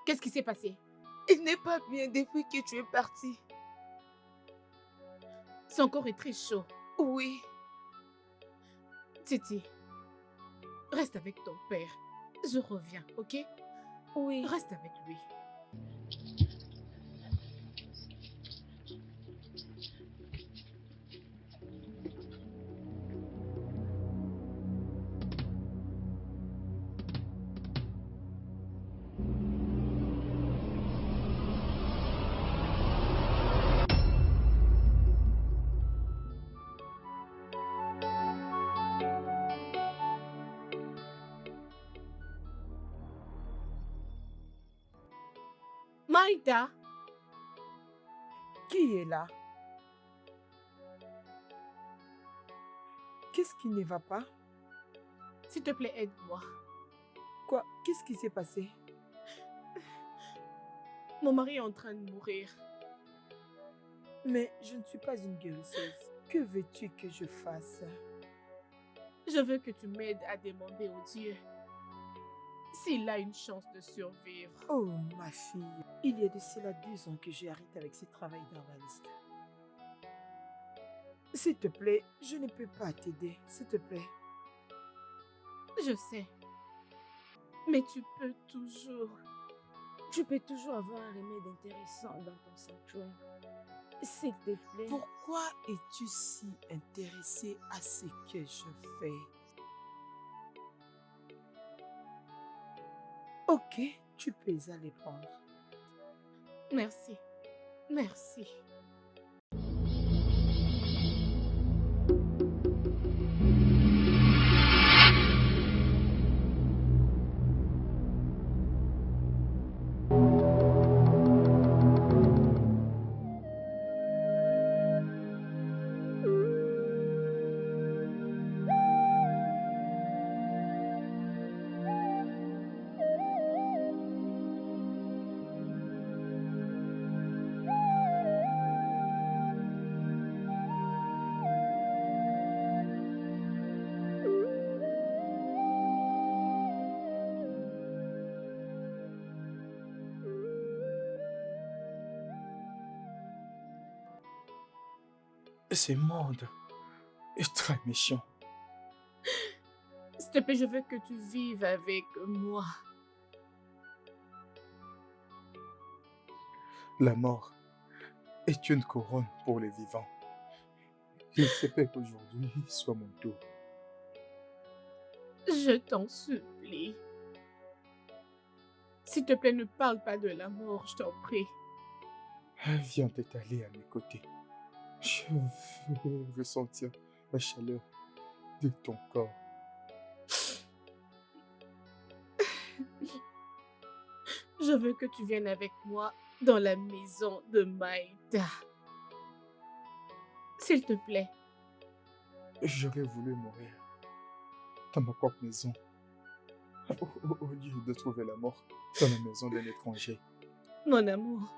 Qu'est-ce qui s'est passé? Il n'est pas bien depuis que tu es parti. Son corps est très chaud. Oui, Titi, reste avec ton père. Je reviens, ok? oui. Reste avec lui. Maïda, Qui est là? Qu'est-ce qui ne va pas? s'il te plaît, aide-moi. Quoi? Qu'est-ce qui s'est passé? Mon mari est en train de mourir. Mais je ne suis pas une guérisseuse. Que veux-tu que je fasse? Je veux que tu m'aides à demander au Dieu s'il a une chance de survivre. Oh, ma fille, il y a de cela 2 ans que j'ai arrêté avec ce travail d'herbaliste. S'il te plaît, je ne peux pas t'aider. S'il te plaît. Je sais. Mais tu peux toujours. Tu peux toujours avoir un remède intéressant dans ton sanctuaire. S'il te plaît. Pourquoi es-tu si intéressée à ce que je fais? Ok, tu peux aller prendre. Merci. Merci. Ce monde est très méchant. S'il te plaît, je veux que tu vives avec moi. La mort est une couronne pour les vivants. Il se peut qu'aujourd'hui soit mon tour. Je t'en supplie. S'il te plaît, ne parle pas de la mort, je t'en prie. Viens t'étaler à mes côtés. Je veux ressentir la chaleur de ton corps. Je veux que tu viennes avec moi dans la maison de Maïda. S'il te plaît. J'aurais voulu mourir dans ma propre maison, au lieu de trouver la mort dans la maison d'un étranger. Mon amour,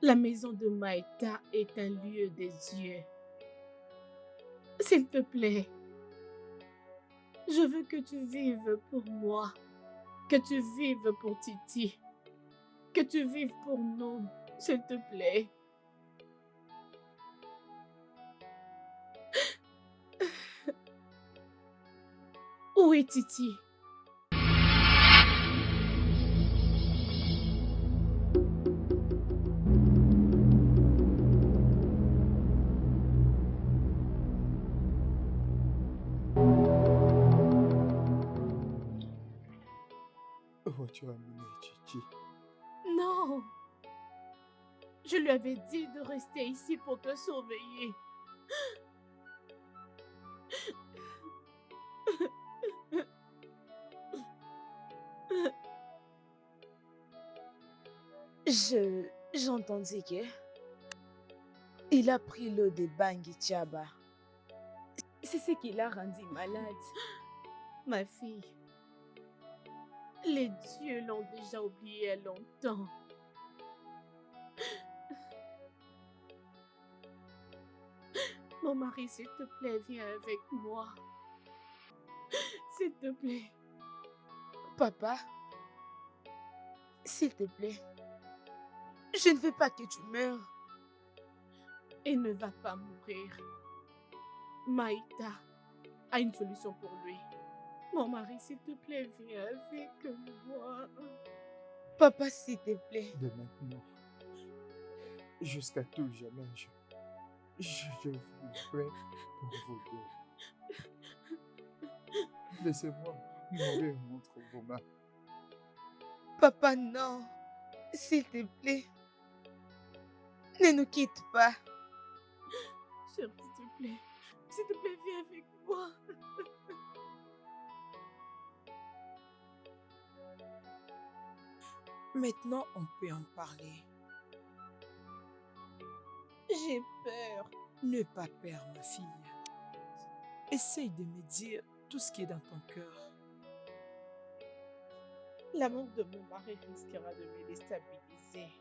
la maison de Maïda est un lieu des dieux. S'il te plaît, je veux que tu vives pour moi, que tu vives pour Titi, que tu vives pour nous, s'il te plaît. Où est Titi? Où as-tu amené Titi? Non, je lui avais dit de rester ici pour te surveiller. J'ai entendu que il a pris l'eau de Bangui Chaba. C'est ce qui l'a rendu malade. Ma fille, les dieux l'ont déjà oublié il y a longtemps. Mon mari, s'il te plaît, viens avec moi. S'il te plaît. Papa, s'il te plaît, je ne veux pas que tu meurs. Il ne va pas mourir. Maïta a une solution pour lui. Mon mari, s'il te plaît, viens avec moi. Papa, s'il te plaît. De maintenant, jusqu'à tout jamais, je vivrai pour vous deux. Laissez-moi mourir entre vos mains. Papa, non. S'il te plaît. Ne nous quitte pas. Cher, s'il te plaît, viens avec moi. Maintenant, on peut en parler. J'ai peur. N'aie pas peur, ma fille. Essaye de me dire tout ce qui est dans ton cœur. L'amour de mon mari risquera de me déstabiliser.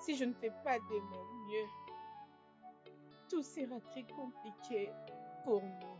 Si je ne fais pas de mon mieux, tout sera très compliqué pour nous.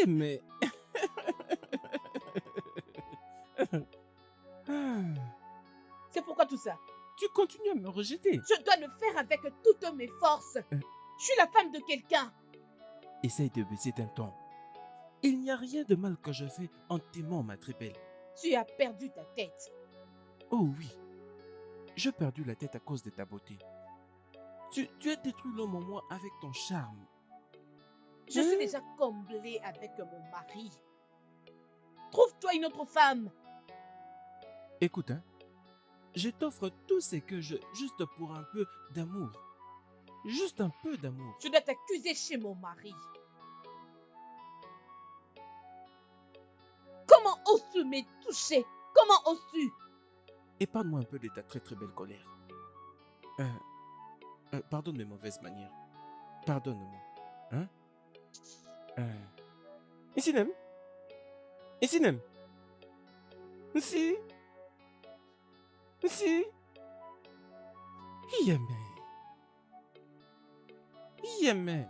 Mais... C'est pourquoi tout ça? Tu continues à me rejeter. Je dois le faire avec toutes mes forces. Je suis la femme de quelqu'un. Essaye de baisser d'un ton. Il n'y a rien de mal que je fais en t'aimant, ma très belle. Tu as perdu ta tête. Oh oui, j'ai perdu la tête à cause de ta beauté. Tu as détruit l'homme en moi avec ton charme. Je suis déjà comblée avec mon mari. Trouve-toi une autre femme. Écoute, hein, je t'offre tout ce que je... juste pour un peu d'amour. Juste un peu d'amour. Je dois t'accuser chez mon mari. Comment oses-tu me toucher? Comment oses-tu? Épargne-moi un peu de ta très très belle colère. Pardonne mes mauvaises manières. Pardonne-moi. Hein? Isinem? Isinem? Si? Si? Yeme. Yeme.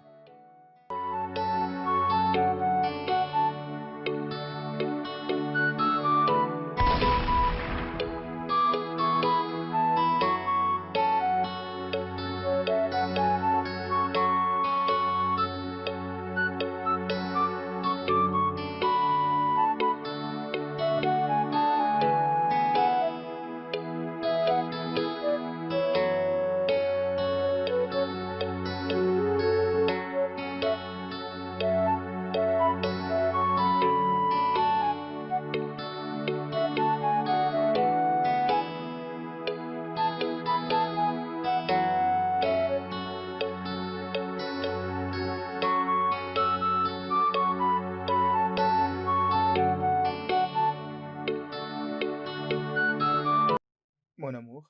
Mon amour,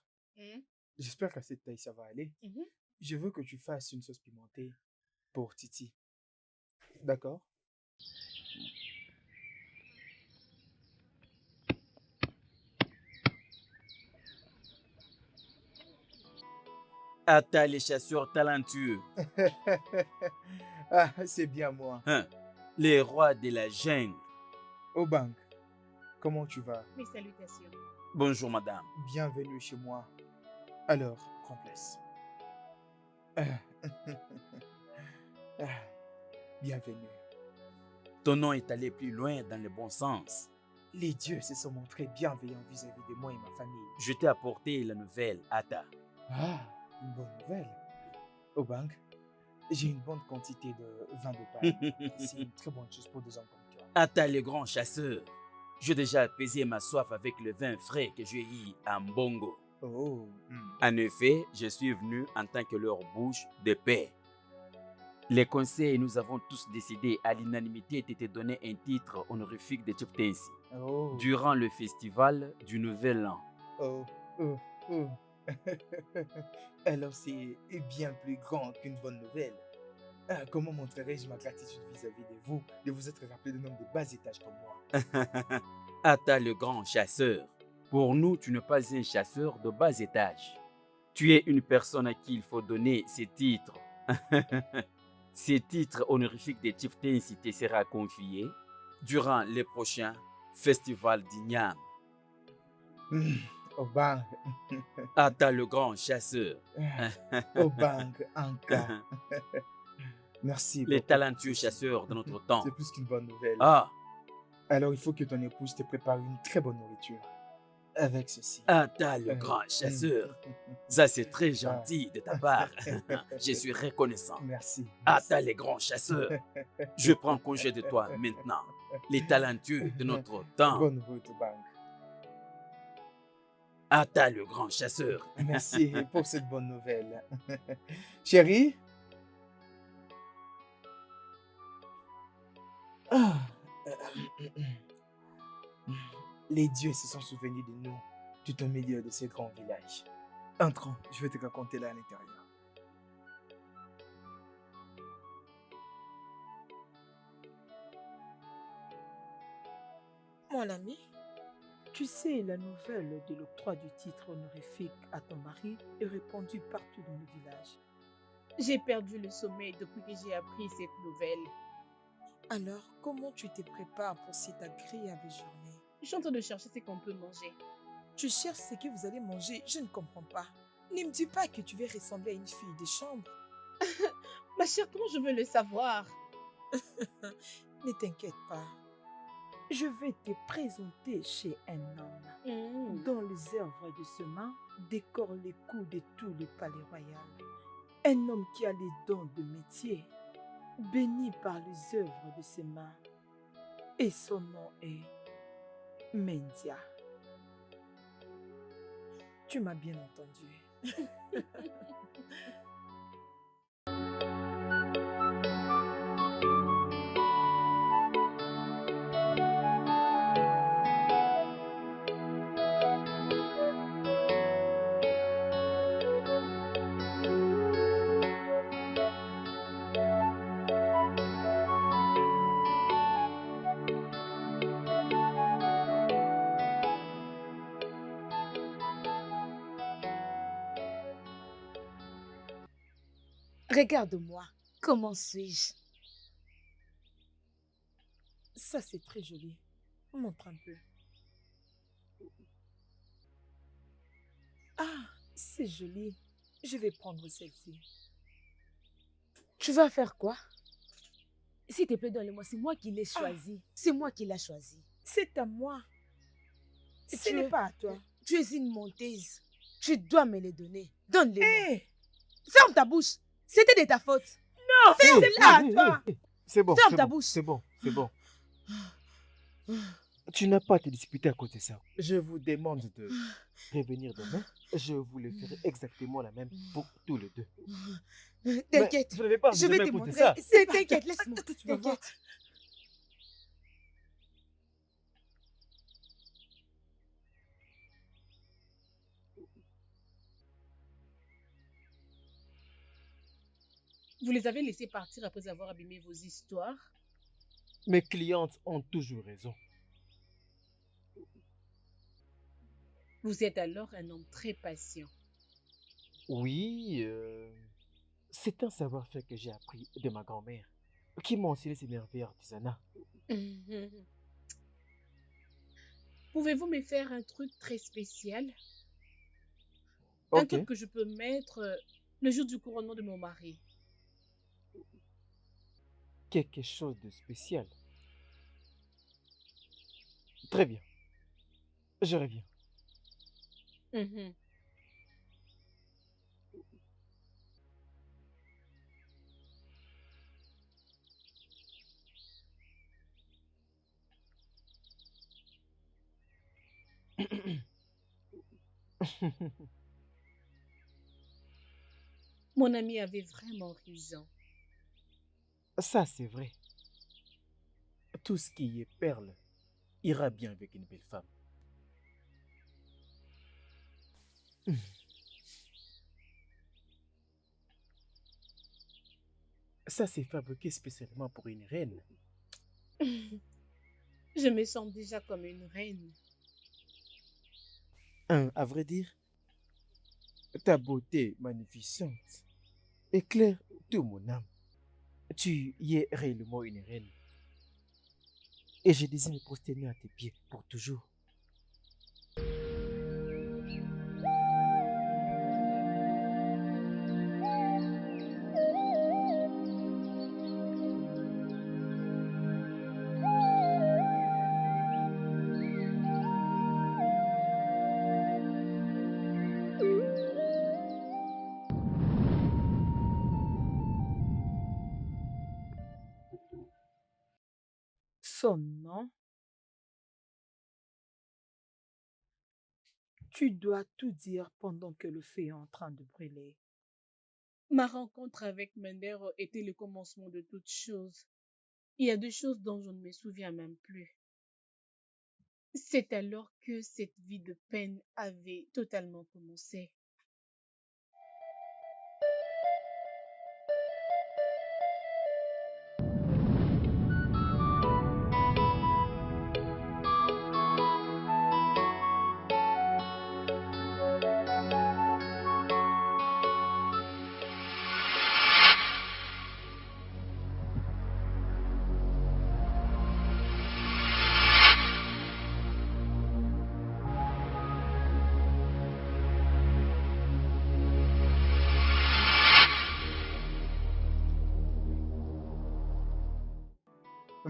j'espère qu'à cette taille, ça va aller. Je veux que tu fasses une sauce pimentée pour Titi. D'accord? Atta les chasseurs talentueux. Ah, c'est bien moi. Hein, les rois de la jungle. Obang, comment tu vas? Mes salutations. Bonjour madame. Bienvenue chez moi. Alors, prends place. Bienvenue. Ton nom est allé plus loin dans le bon sens. Les dieux se sont montrés bienveillants vis-à-vis de moi et ma famille. Je t'ai apporté la nouvelle, Atta. Ah, une bonne nouvelle. Obang, j'ai une bonne quantité de vin de paille. C'est une très bonne chose pour des hommes comme toi. Atta le grand chasseur. J'ai déjà apaisé ma soif avec le vin frais que j'ai eu à Mbongo. Oh. En effet, je suis venu en tant que leur bouche de paix. Les conseils et nous avons tous décidé à l'unanimité de te donner un titre honorifique de chieftaincy Oh. durant le festival du Nouvel An. Oh. Oh. Oh. Alors c'est bien plus grand qu'une bonne nouvelle. Ah, comment montrerai-je ma gratitude vis-à-vis de vous, de vous être rappelé d'un homme de bas étage comme moi? Ata le grand chasseur. Pour nous, tu n'es pas un chasseur de bas étage. Tu es une personne à qui il faut donner ces titres. Ces titres honorifiques de chieftaincy te sera confié durant le prochain festival d'Ignam. Obang. Ata le grand chasseur. Obang Anka. Merci. Les beaucoup. talentueux chasseurs de notre temps. C'est plus qu'une bonne nouvelle. Ah, Alors il faut que ton épouse te prépare une très bonne nourriture. Avec ceci. Ata le grand chasseur. Ça, c'est très gentil de ta part. Je suis reconnaissant. Merci. Ata les grands chasseurs. Je prends congé de toi maintenant. Les talentueux de notre temps. Bonne route, Obang. Ata le grand chasseur. Merci pour cette bonne nouvelle. Chérie? Ah. Les dieux se sont souvenus de nous tout au milieu de ce grand village. Entrons, je vais te raconter là à l'intérieur. Mon ami, tu sais, la nouvelle de l'octroi du titre honorifique à ton mari est répandue partout dans le village. J'ai perdu le sommeil depuis que j'ai appris cette nouvelle. Alors, comment tu te prépares pour cette agréable journée? Je suis en train de chercher ce qu'on peut manger. Tu cherches ce que vous allez manger, je ne comprends pas. Ne me dis pas que tu vas ressembler à une fille de chambre. Ma chère, comment je veux le savoir? Ne t'inquiète pas. Je vais te présenter chez un homme dont les œuvres de ce main décorent les coups de tout le palais royal. Un homme qui a les dons de métier, béni par les œuvres de ses mains. Et son nom est Mendia. Tu m'as bien entendu. Regarde-moi, comment suis-je? Ça, c'est très joli. Montre un peu. Ah, c'est joli. Je vais prendre celle-ci. Tu vas faire quoi? S'il te plaît, donne-le-moi. C'est moi qui l'ai choisi. C'est moi qui l'ai choisi. C'est à moi. Ce Tu n'est es- pas à toi. Tu es une menteuse. Tu dois me les donner. Donne-les-moi. Hé! Ferme ta bouche. C'était de ta faute. Non, c'est pas à toi. C'est bon, Ferme c'est ta bon, bouche. c'est bon, c'est bon. Tu n'as pas à te disputer à cause de ça. Je vous demande de revenir demain. Je vous le ferai exactement la même pour tous les deux. T'inquiète. Mais je ne vais pas Je vous vais aimer te écouter montrer. ça. T'inquiète, laisse-moi. Attends, tu vas voir. T'inquiète. Vous les avez laissés partir après avoir abîmé vos histoires? Mes clientes ont toujours raison. Vous êtes alors un homme très patient. Oui, c'est un savoir-faire que j'ai appris de ma grand-mère, qui m'a enseigné ces merveilles artisanales. Pouvez-vous me faire un truc très spécial? Un Ok, truc que je peux mettre le jour du couronnement de mon mari. quelque chose de spécial. Très bien, je reviens. Mhm. Mon ami avait vraiment raison. Ça, c'est vrai. Tout ce qui est perle ira bien avec une belle femme. Ça, c'est fabriqué spécialement pour une reine. Je me sens déjà comme une reine. À vrai dire, ta beauté magnificente éclaire tout mon âme. Tu y es réellement une reine. Et je désire me prosterner à tes pieds pour toujours. Son nom? Tu dois tout dire pendant que le feu est en train de brûler. Ma rencontre avec Mendero était le commencement de toutes choses. Il y a des choses dont je ne me souviens même plus. C'est alors que cette vie de peine avait totalement commencé.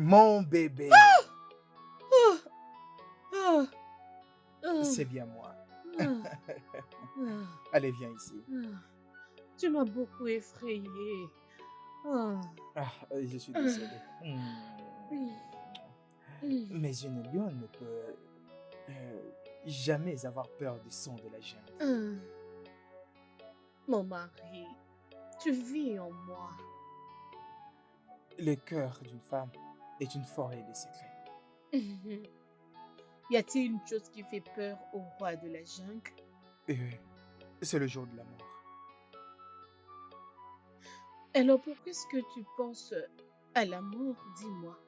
Mon bébé, Oh, oh, oh, c'est bien moi. oh, oh, Allez, viens ici. oh. Tu m'as beaucoup effrayée. Oh, Je suis désolé. mm, mm. Mais une lionne ne peut jamais avoir peur du son de la jungle. Mon mari, tu vis en moi. Le cœur d'une femme est une forêt de secrets. Y a-t-il une chose qui fait peur au roi de la jungle? C'est le jour de la mort. Alors pourquoi est-ce que tu penses à la mort, dis-moi?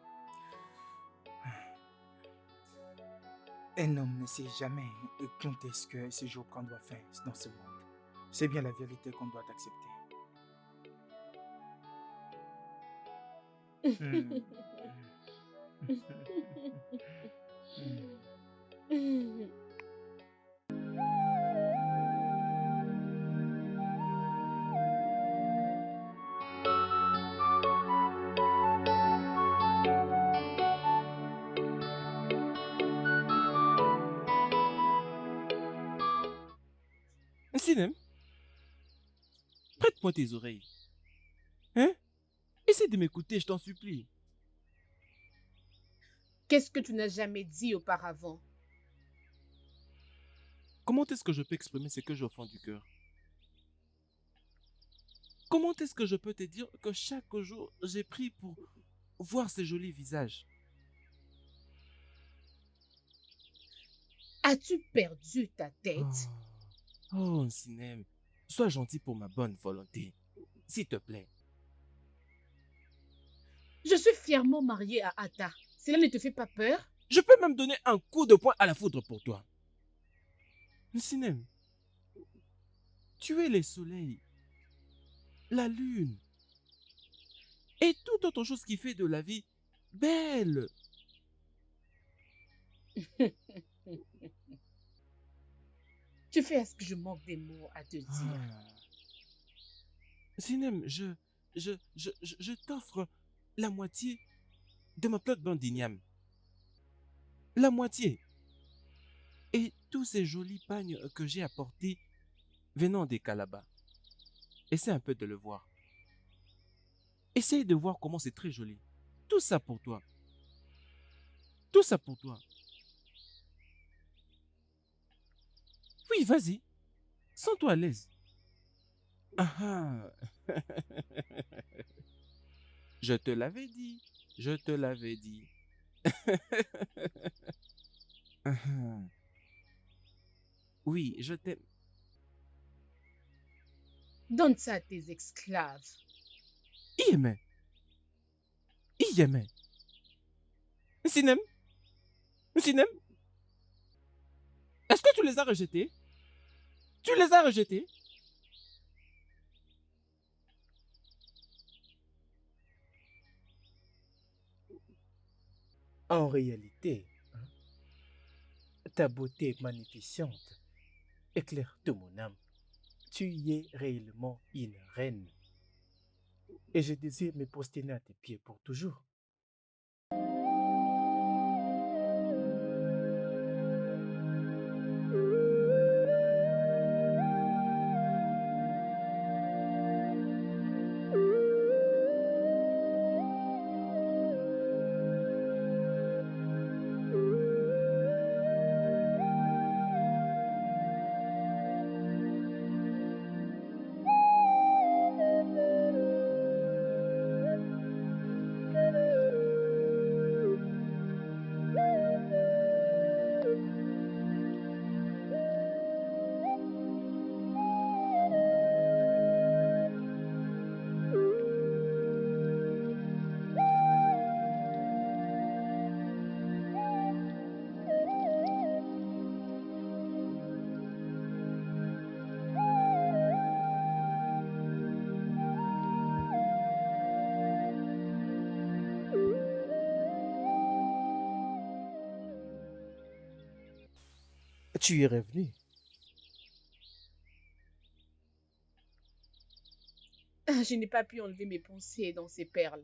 Un homme ne sait jamais quand est-ce que ce jour prendra fin dans ce monde. C'est bien la vérité qu'on doit accepter. Sinem, prête-moi tes oreilles. Hein? Essaie de m'écouter, je t'en supplie. Qu'est-ce que tu n'as jamais dit auparavant? Comment est-ce que je peux exprimer ce que j'ai au fond du cœur? Comment est-ce que je peux te dire que chaque jour, j'ai pris pour voir ces jolis visages? As-tu perdu ta tête? Oh, Sinem, sois gentil pour ma bonne volonté. S'il te plaît. Je suis fièrement mariée à Atta. Cela ne te fait pas peur? Je peux même donner un coup de poing à la foudre pour toi. Sinem, tu es le soleil, la lune et toute autre chose qui fait de la vie belle. Tu fais à ce que je manque des mots à te dire. Sinem, je t'offre la moitié de ma plate-bande d'igname. La moitié. Et tous ces jolis pagnes que j'ai apportés venant des Calabas. Essaie un peu de le voir. Essaye de voir comment c'est très joli. Tout ça pour toi. Tout ça pour toi. Oui, vas-y. Sens-toi à l'aise. Ah ah. Je te l'avais dit. Je te l'avais dit. Ah ah. Oui, je t'aime. Donne ça à tes esclaves. Iyeme. Iyeme. Sinem. Sinem. Est-ce que tu les as rejetés? Tu les as rejetés? En réalité, hein, ta beauté magnificente éclaire tout mon âme. Tu y es réellement une reine. Et je désire me prosterner à tes pieds pour toujours. Tu es revenu. Je n'ai pas pu enlever mes pensées dans ces perles.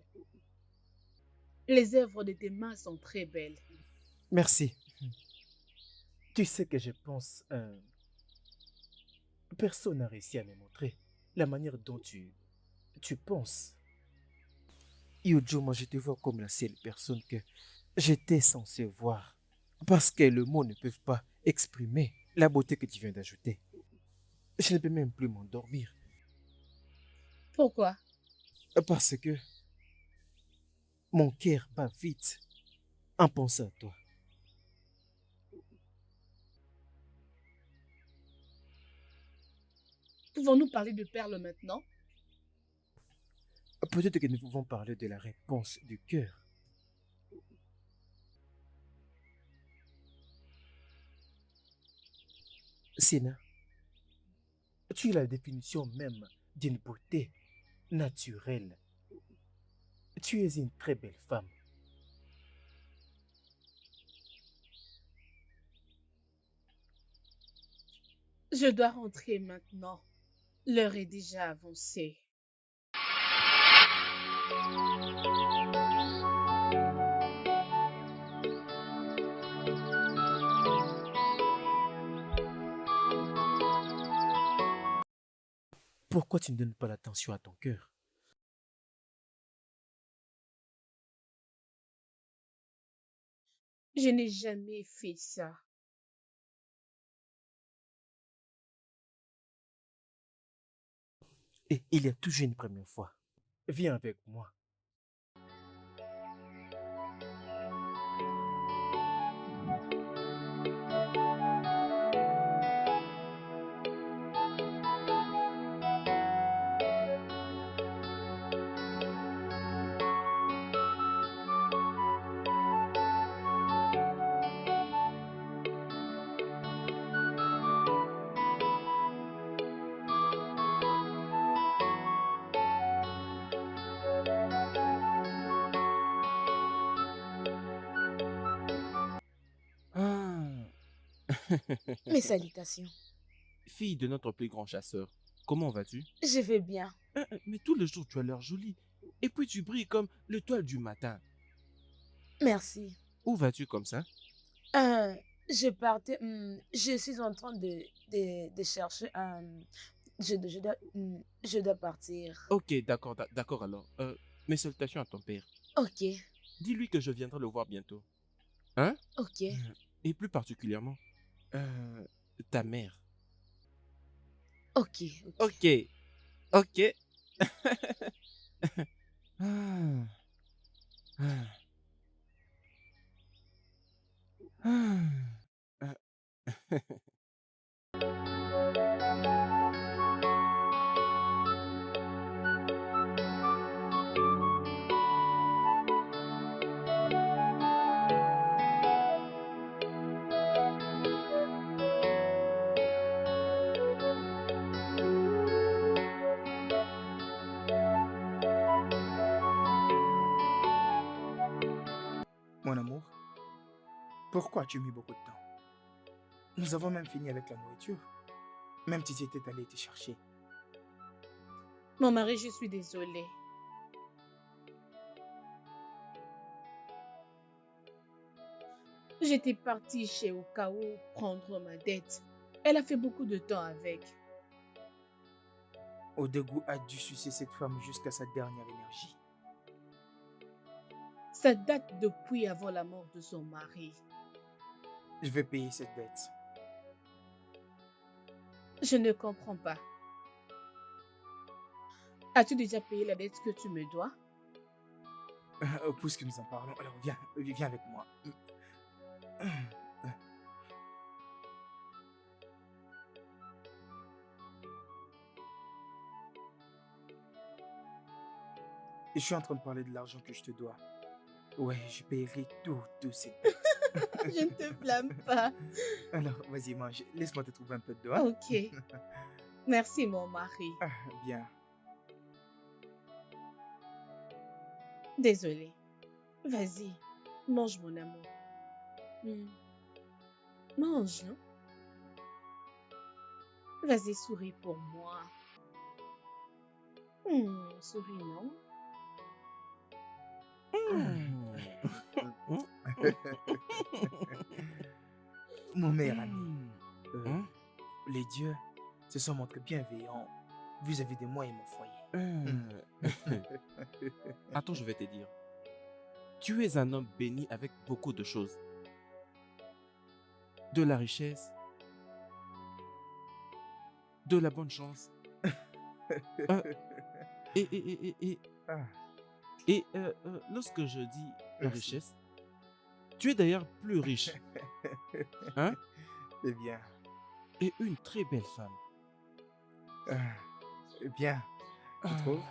Les œuvres de tes mains sont très belles. Merci. Tu sais que je pense... personne n'a réussi à me montrer la manière dont tu penses. Yojo, moi je te vois comme la seule personne que j'étais censé voir. Parce que les mots ne peuvent pas exprimer la beauté que tu viens d'ajouter. Je ne peux même plus m'endormir. Pourquoi? Parce que mon cœur bat vite en pensant à toi. Pouvons-nous parler de perles maintenant? Peut-être que nous pouvons parler de la réponse du cœur. Sina, tu es la définition même d'une beauté naturelle. Tu es une très belle femme. Je dois rentrer maintenant. L'heure est déjà avancée. Pourquoi tu ne donnes pas l'attention à ton cœur? Je n'ai jamais fait ça. Et il y a toujours une première fois. Viens avec moi. Ah. Mes salutations. Fille de notre plus grand chasseur, comment vas-tu? Je vais bien. Mais tous les jours, tu as l'air jolie. Et puis tu brilles comme l'étoile du matin. Merci. Où vas-tu comme ça? Je partais. Je suis en train de chercher un. Je dois partir. Ok, d'accord, d'accord alors. Mes salutations à ton père. Ok, Dis-lui que je viendrai le voir bientôt. Hein? ok. Et plus particulièrement, ta mère. Ok, ok. Ok, ok. Ah, ah, ah. Mon amour, pourquoi tu as mis beaucoup de temps? Nous avons même fini avec la nourriture. Même si tu étais allé te chercher. Mon mari, je suis désolée. J'étais partie chez Okao prendre ma dette. Elle a fait beaucoup de temps avec. Odegu a dû sucer cette femme jusqu'à sa dernière énergie. Ça date depuis avant la mort de son mari. Je vais payer cette dette. Je ne comprends pas. As-tu déjà payé la dette que tu me dois? Puisque nous en parlons, alors viens avec moi. Je suis en train de parler de l'argent que je te dois. Ouais, je paierai tout cette dette. Je ne te blâme pas. Alors, vas-y, mange. Laisse-moi te trouver un peu de doigts. Ok. Merci, mon mari. Ah, bien. Désolée. Vas-y, mange mon amour. Mange, non? Vas-y, souris pour moi. Souris, non? Mon meilleur ami, les dieux se sont montrés bienveillants vis-à-vis de moi et mon foyer. Attends, je vais te dire. Tu es un homme béni avec beaucoup de choses. De la richesse, de la bonne chance. Lorsque je dis la richesse, tu es d'ailleurs plus riche. Hein? C'est bien. Et une très belle femme. Bien, tu trouves?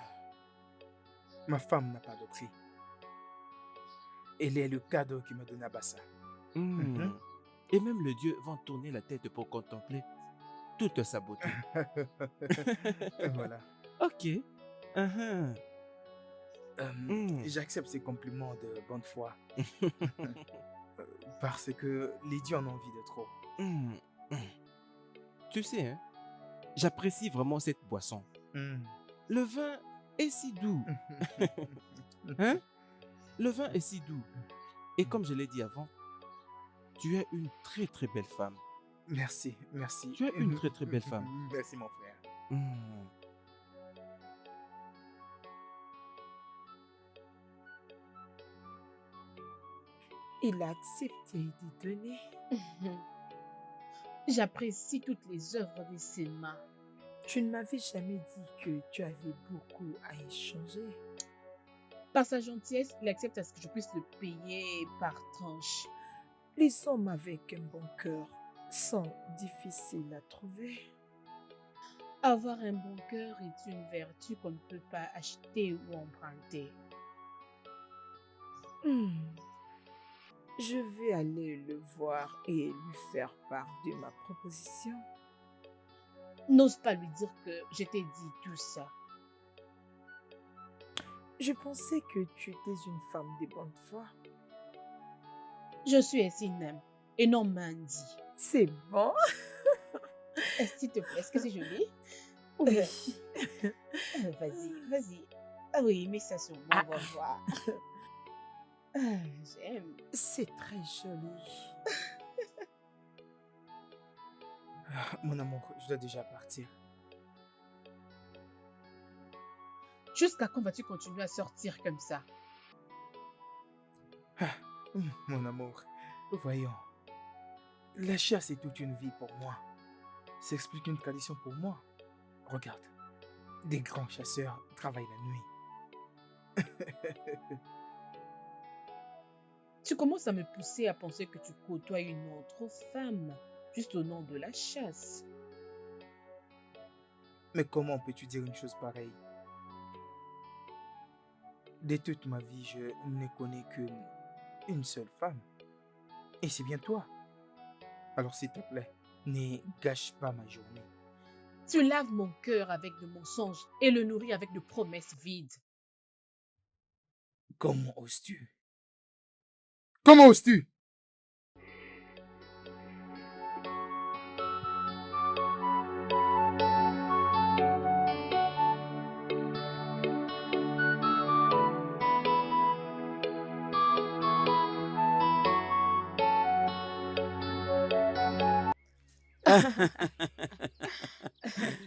Ma femme n'a pas de prix. Elle est le cadeau qu'il m'a donné à Bassa. Et même le Dieu va tourner la tête pour contempler toute sa beauté. Voilà. Ok. J'accepte ces compliments de bonne foi. Parce que les dieux en ont envie de trop. Tu sais, hein, j'apprécie vraiment cette boisson. Le vin est si doux. Hein? Le vin est si doux. Et comme je l'ai dit avant, tu es une très très belle femme. Merci, merci. Tu es une très très belle femme. Merci mon frère. Il a accepté d'y donner. J'apprécie toutes les œuvres de ses mains. Tu ne m'avais jamais dit que tu avais beaucoup à échanger. Par sa gentillesse, il accepte à ce que je puisse le payer par tranche. Les hommes avec un bon cœur sont difficiles à trouver. Avoir un bon cœur est une vertu qu'on ne peut pas acheter ou emprunter. Je vais aller le voir et lui faire part de ma proposition. N'ose pas lui dire que je t'ai dit tout ça. Je pensais que tu étais une femme de bonne foi. Je suis Essinem et non Mandy. C'est bon. S'il te plaît, est-ce que c'est joli? Oui. Vas-y. Ah oui, mets ça sur moi, on va voir. J'aime. C'est très joli. Mon amour, je dois déjà partir. Jusqu'à quand vas-tu continuer à sortir comme ça? Mon amour, voyons. La chasse est toute une vie pour moi. Ça explique une tradition pour moi. Regarde, des grands chasseurs travaillent la nuit. Tu commences à me pousser à penser que tu côtoies une autre femme, juste au nom de la chasse. Mais comment peux-tu dire une chose pareille? De toute ma vie, je ne connais qu'une seule femme. Et c'est bien toi. Alors s'il te plaît, ne gâche pas ma journée. Tu laves mon cœur avec de mensonges et le nourris avec de promesses vides. Comment oses-tu? Comment oses-tu?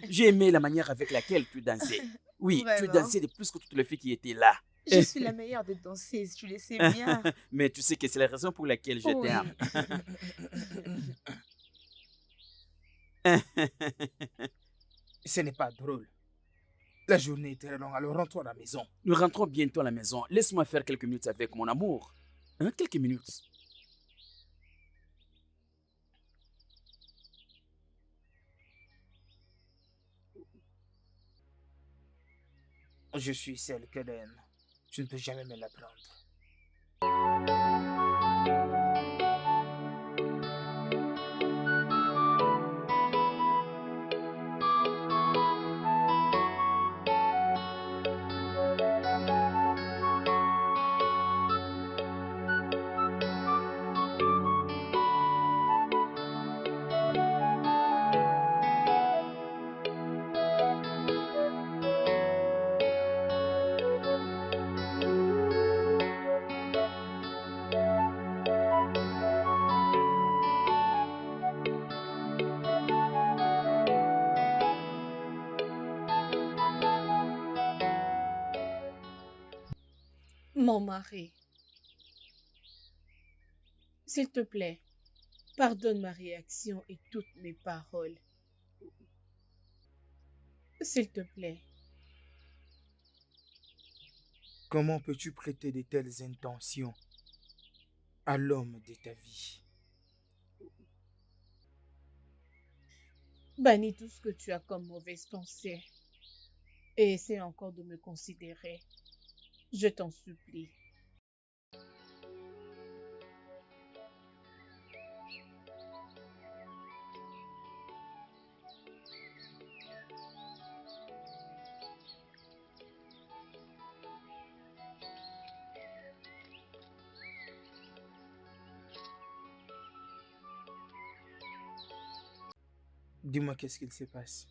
J'ai aimé la manière avec laquelle tu dansais. Oui, tu Vraiment. dansais de plus que toutes les filles qui étaient là. Je suis la meilleure des danseuses, tu le sais bien. Mais tu sais que c'est la raison pour laquelle je Oui. t'aime. Ce n'est pas drôle. La journée est très longue, alors rentre-toi à la maison. Nous rentrons bientôt à la maison. Laisse-moi faire quelques minutes avec mon amour. Hein, quelques minutes. Je suis celle qu'elle aime. Tu ne peux jamais me la prendre. Mon mari, s'il te plaît, pardonne ma réaction et toutes mes paroles. S'il te plaît. Comment peux-tu prêter de telles intentions à l'homme de ta vie? Bannis tout ce que tu as comme mauvaise pensée et essaie encore de me considérer. Je t'en supplie. Dis-moi qu'est-ce qu'il se passe.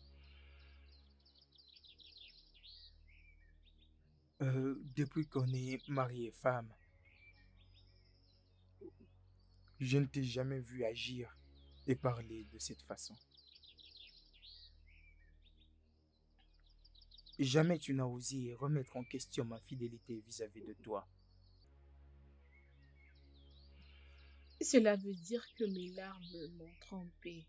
Depuis qu'on est mari et femme, je ne t'ai jamais vu agir et parler de cette façon. Jamais tu n'as osé remettre en question ma fidélité vis-à-vis de toi. Cela veut dire que mes larmes m'ont trompée.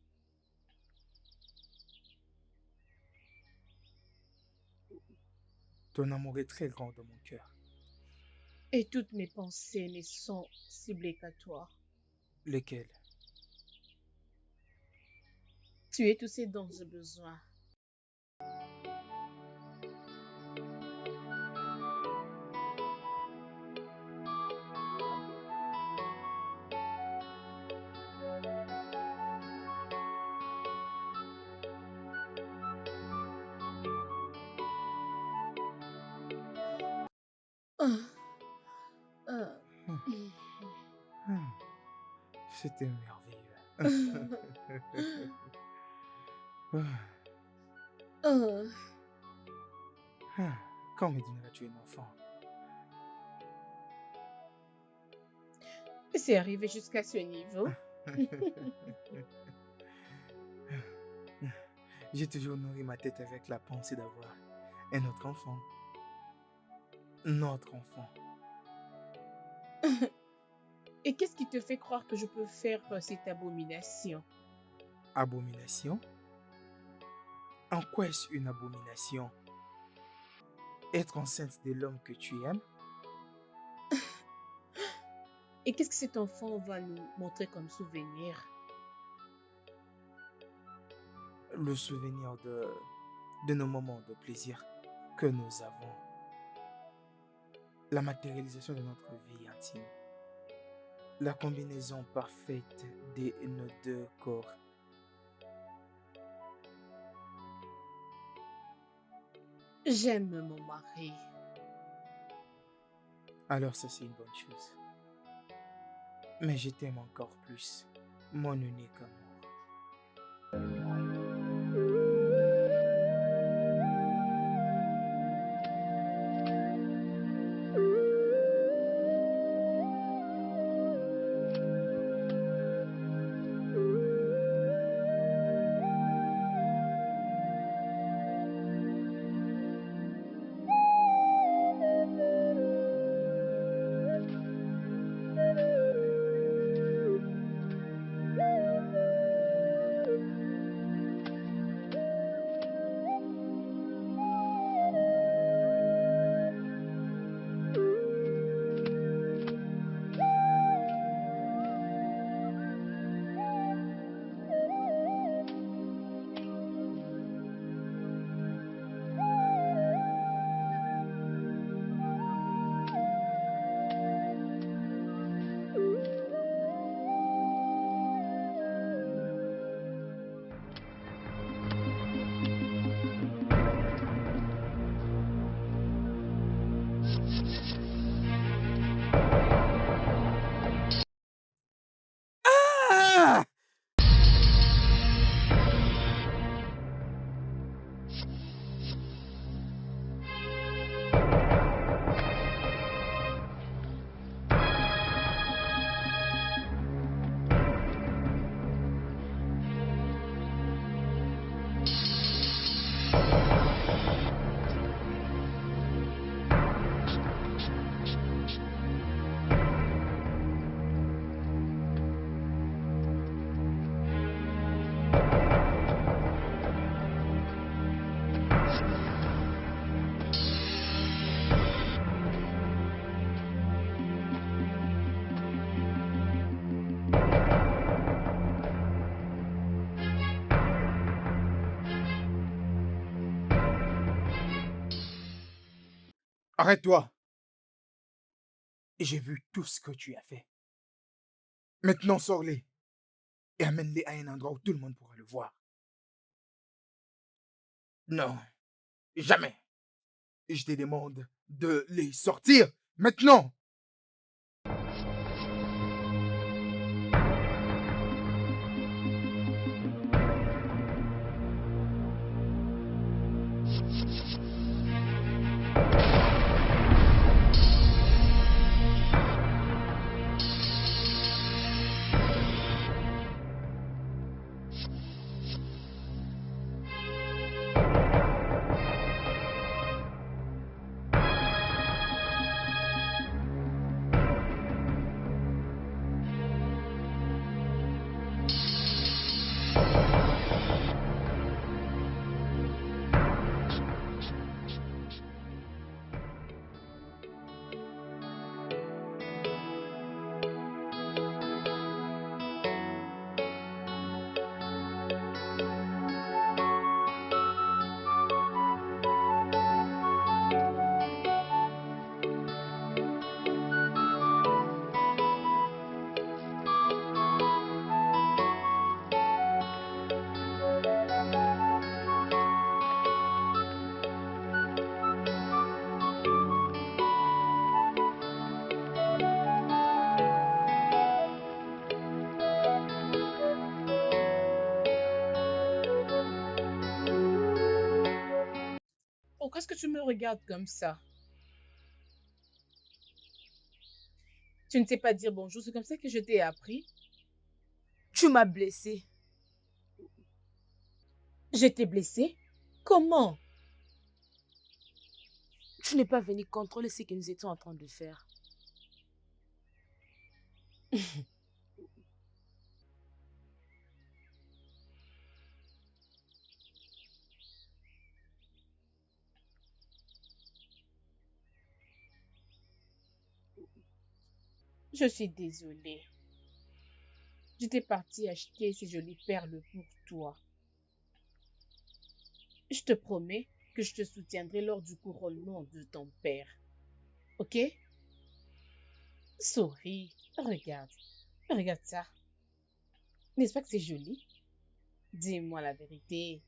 Ton amour est très grand dans mon cœur. Et toutes mes pensées ne sont ciblées qu'à toi. Lequel? Tu es tout ce dont j'ai besoin. C'était merveilleux. Quand me donneras-tu un enfant? C'est arrivé jusqu'à ce niveau. J'ai toujours nourri ma tête avec la pensée d'avoir un autre enfant. Notre enfant. Et qu'est-ce qui te fait croire que je peux faire cette abomination? Abomination? En quoi est-ce une abomination? Être enceinte de l'homme que tu aimes? Et qu'est-ce que cet enfant va nous montrer comme souvenir? Le souvenir de nos moments de plaisir que nous avons. La matérialisation de notre vie intime. La combinaison parfaite de nos deux corps. J'aime mon mari. Alors ça, c'est une bonne chose. Mais je t'aime encore plus, mon unique amour. Ah! Arrête-toi! J'ai vu tout ce que tu as fait. Maintenant, sors-les et amène-les à un endroit où tout le monde pourra le voir. Non, jamais. Je te demande de les sortir maintenant. Pourquoi est-ce que tu me regardes comme ça? Tu ne sais pas dire bonjour, c'est comme ça que je t'ai appris. Tu m'as blessée. Je t'ai blessée? Comment? Tu n'es pas venu contrôler ce que nous étions en train de faire. Je suis désolée. J'étais partie acheter ces jolies perles pour toi. Je te promets que je te soutiendrai lors du couronnement de ton père. Ok? Souris. Regarde. Regarde ça. N'est-ce pas que c'est joli? Dis-moi la vérité.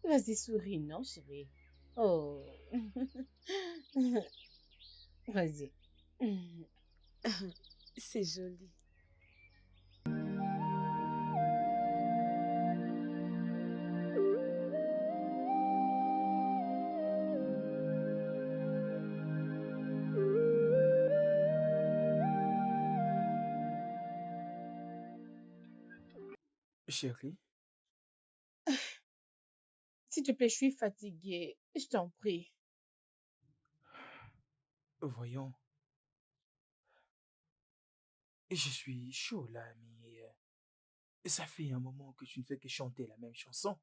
Vas-y, souris, non, chérie? Oh. Vas-y. C'est joli. Chérie, S'il te plaît, je suis fatiguée. Je t'en prie. voyons, je suis chaud là, mais ça fait un moment que tu ne fais que chanter la même chanson.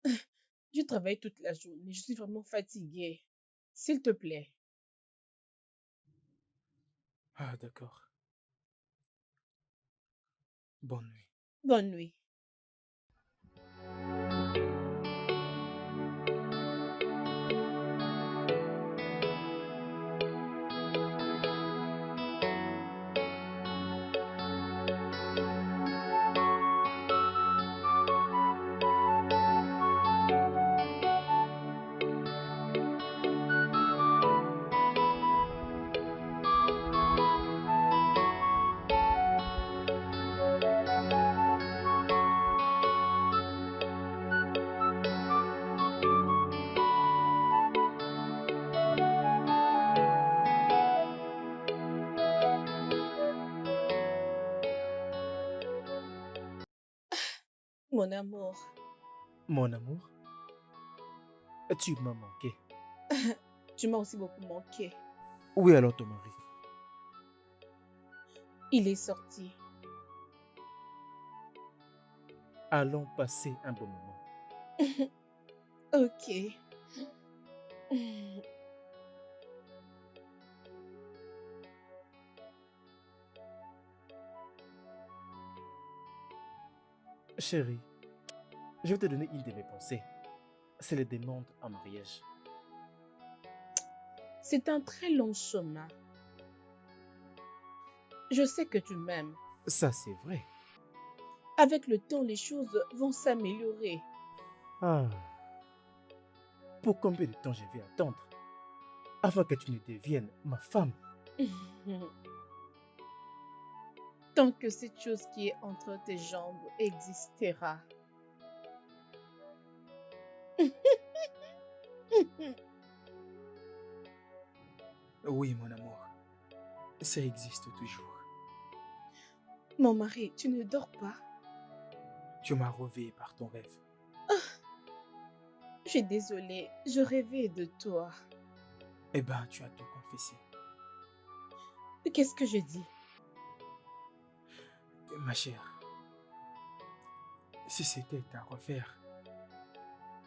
Je travaille toute la journée. Je suis vraiment fatiguée. S'il te plaît. Ah, d'accord. Bonne nuit. Bonne nuit. Mon amour. Mon amour, tu m'as manqué. Tu m'as aussi beaucoup manqué. Où est alors ton mari? Il est sorti. Allons passer un bon moment. Ok. Chérie, je vais te donner une de mes pensées. C'est les demandes en mariage. C'est un très long chemin. Je sais que tu m'aimes. Ça, c'est vrai. Avec le temps, les choses vont s'améliorer. Ah. Pour combien de temps je vais attendre avant que tu ne deviennes ma femme? Tant que cette chose qui est entre tes jambes existera. Oui, mon amour. Ça existe toujours. Mon mari, tu ne dors pas? Tu m'as réveillé par ton rêve. Je suis désolée, je rêvais de toi. Eh ben, tu as tout confessé. Qu'est-ce que je dis? Ma chère, si c'était à refaire,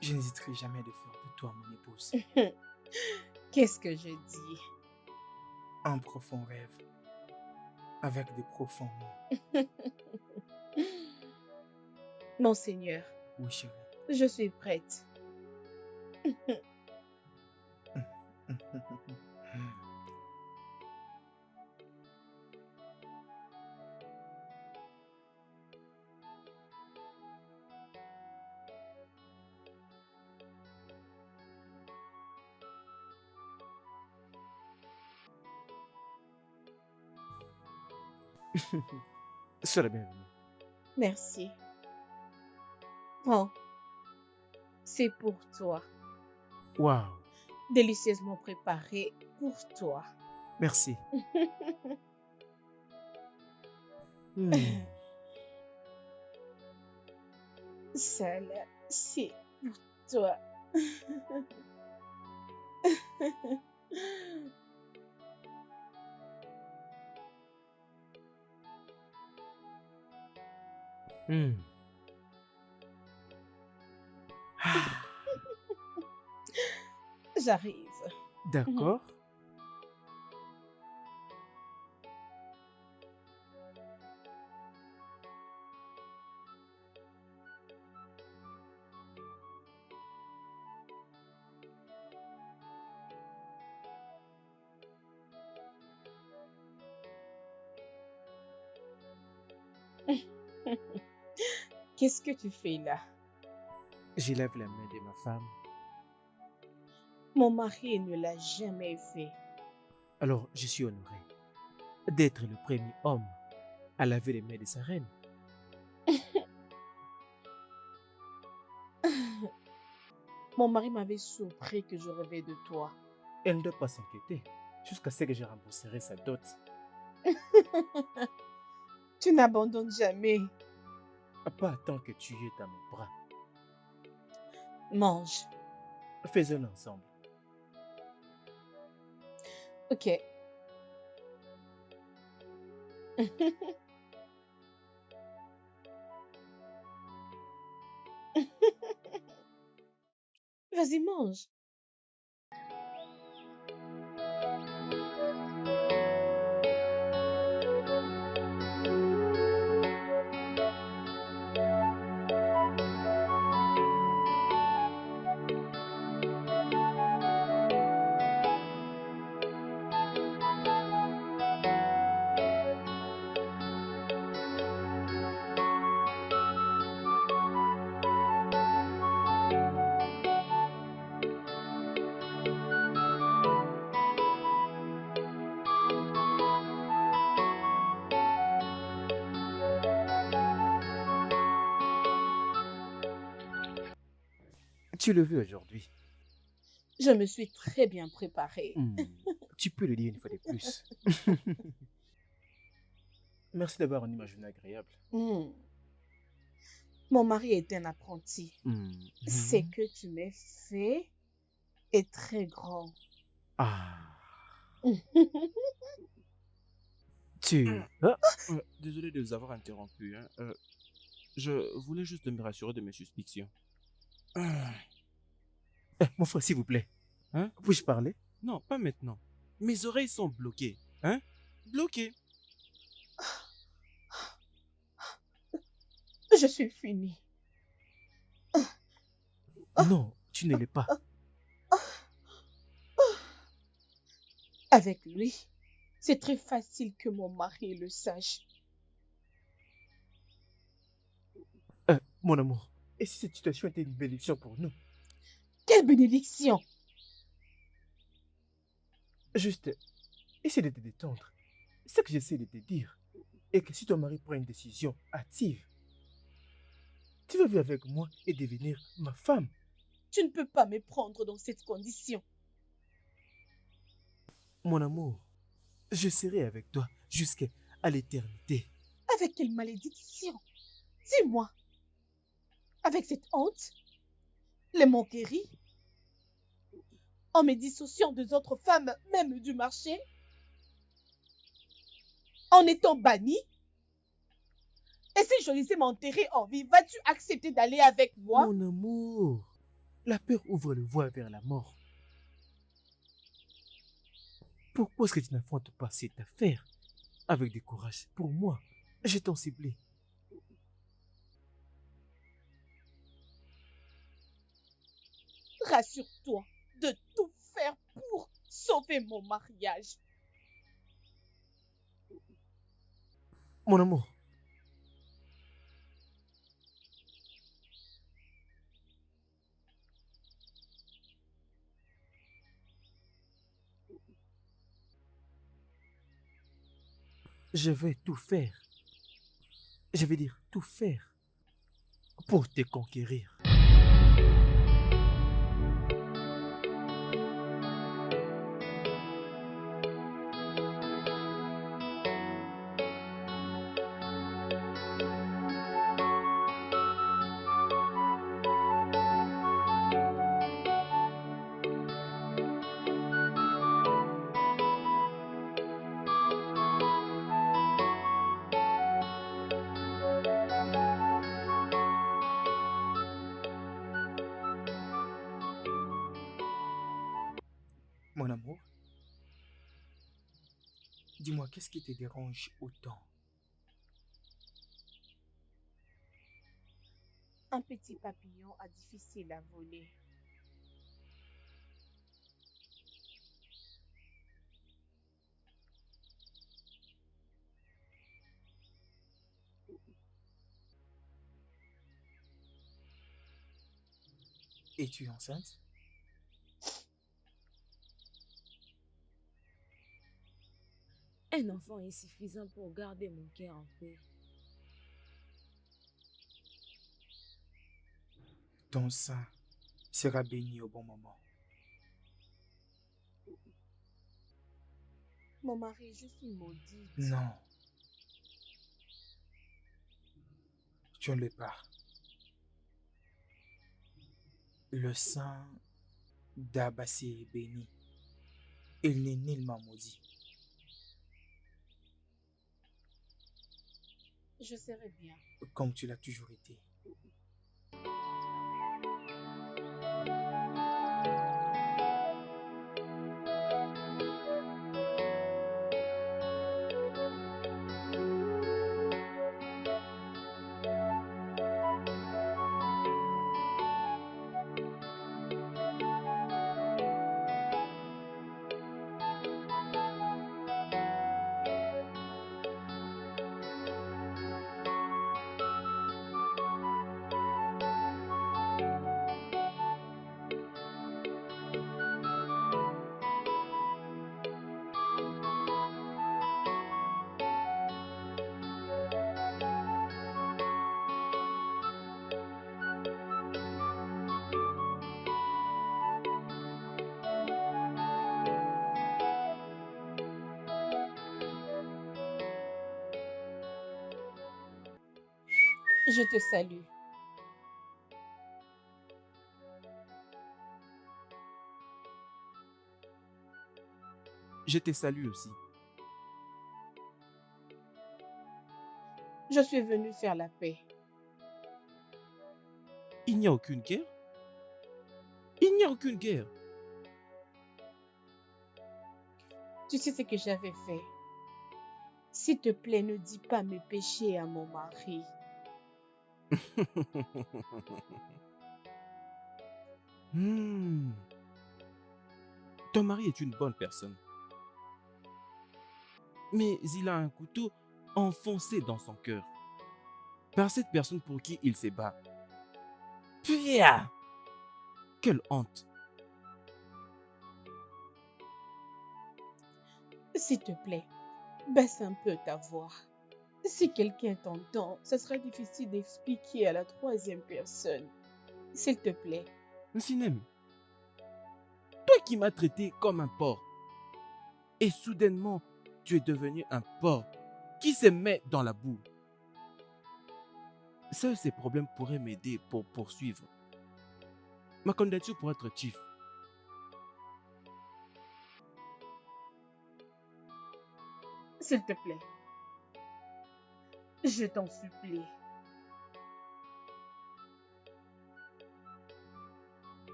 je n'hésiterai jamais de faire de toi mon épouse. Qu'est-ce que je dis? Un profond rêve, avec de profonds mots. Mon Seigneur, Oui, chérie. je suis prête. Sois la bienvenue. Merci. Oh, c'est pour toi. Waouh, Délicieusement préparé pour toi. merci. Celle-ci pour toi. J'arrive. D'accord. Qu'est-ce que tu fais là? J'élève la main de ma femme. Mon mari ne l'a jamais fait. Alors, je suis honoré d'être le premier homme à laver les mains de sa reine. Mon mari m'avait surpris que je rêvais de toi. Elle ne doit pas s'inquiéter jusqu'à ce que je rembourserai sa dot. Tu n'abandonnes jamais. Pas tant que tu es dans mes bras. Mange. Faisons-le ensemble. Ok. Vas-y, mange. Tu le veux aujourd'hui. Je me suis très bien préparée. Tu peux le dire une fois de plus. Merci d'avoir rendu ma journée agréable. Mon mari est un apprenti. Ce que tu m'as fait est très grand. Désolé de vous avoir interrompu. Je voulais juste me rassurer de mes suspicions. Mon frère, s'il vous plaît. Puis-je parler? Non, pas maintenant. Mes oreilles sont bloquées. Bloquées. Je suis finie. Non, tu ne l'es pas. Avec lui, c'est très facile que mon mari le sache. Mon amour, et si cette situation était une bénédiction pour nous? Quelle bénédiction! Juste, essaie de te détendre. C'est ce que j'essaie de te dire. Et que si ton mari prend une décision hâtive, tu vas vivre avec moi et devenir ma femme. Tu ne peux pas me prendre dans cette condition. Mon amour, je serai avec toi jusqu'à l'éternité. Avec quelle malédiction? Dis-moi. Avec cette honte? Les moqueries? En me dissociant des autres femmes, même du marché? En étant bannie? Et si je laissais m'enterrer en vie, vas-tu accepter d'aller avec moi? Mon amour, la peur ouvre le voie vers la mort. Pourquoi est-ce que tu n'affrontes pas cette affaire avec du courage? Pour moi, je t'en supplie. Rassure-toi de tout faire pour sauver mon mariage. Mon amour. Je vais tout faire. Je vais dire tout faire pour te conquérir. Mon amour, dis-moi, qu'est-ce qui te dérange autant? Un petit papillon a difficile à voler. Es-tu enceinte? Un enfant est suffisant pour garder mon cœur en paix. Ton sein sera béni au bon moment. Mon mari, je suis maudite. Non. Tu ne l'es pas. Le sang d'Abassé est béni. Il n'est nullement maudit. Je serai bien. Comme tu l'as toujours été. Je te salue. Je te salue aussi. Je suis venue faire la paix. Il n'y a aucune guerre? Il n'y a aucune guerre. Tu sais ce que j'avais fait. S'il te plaît, ne dis pas mes péchés à mon mari. Ton mari est une bonne personne. Mais il a un couteau enfoncé dans son cœur. Par cette personne pour qui il se bat. Pia! Quelle honte! S'il te plaît, baisse un peu ta voix. Si quelqu'un t'entend, ce sera difficile d'expliquer à la troisième personne. S'il te plaît. Sinem, toi qui m'as traité comme un porc, et soudainement, tu es devenu un porc qui se met dans la boue. Seuls ces problèmes pourraient m'aider pour poursuivre ma candidature pour être chief. S'il te plaît, je t'en supplie.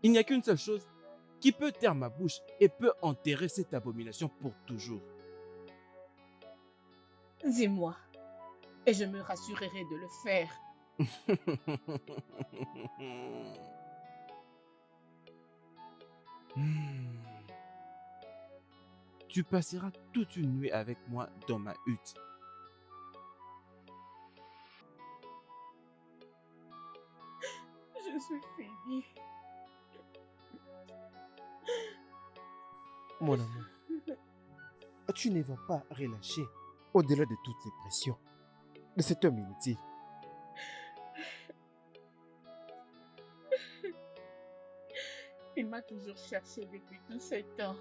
Il n'y a qu'une seule chose qui peut taire ma bouche et peut enterrer cette abomination pour toujours. Dis-moi, et je me rassurerai de le faire. Tu passeras toute une nuit avec moi dans ma hutte. Je suis finie. Mon amour, tu ne vas pas relâcher au-delà de toutes les pressions de cet homme inutile. Il m'a toujours cherché depuis tout ce temps.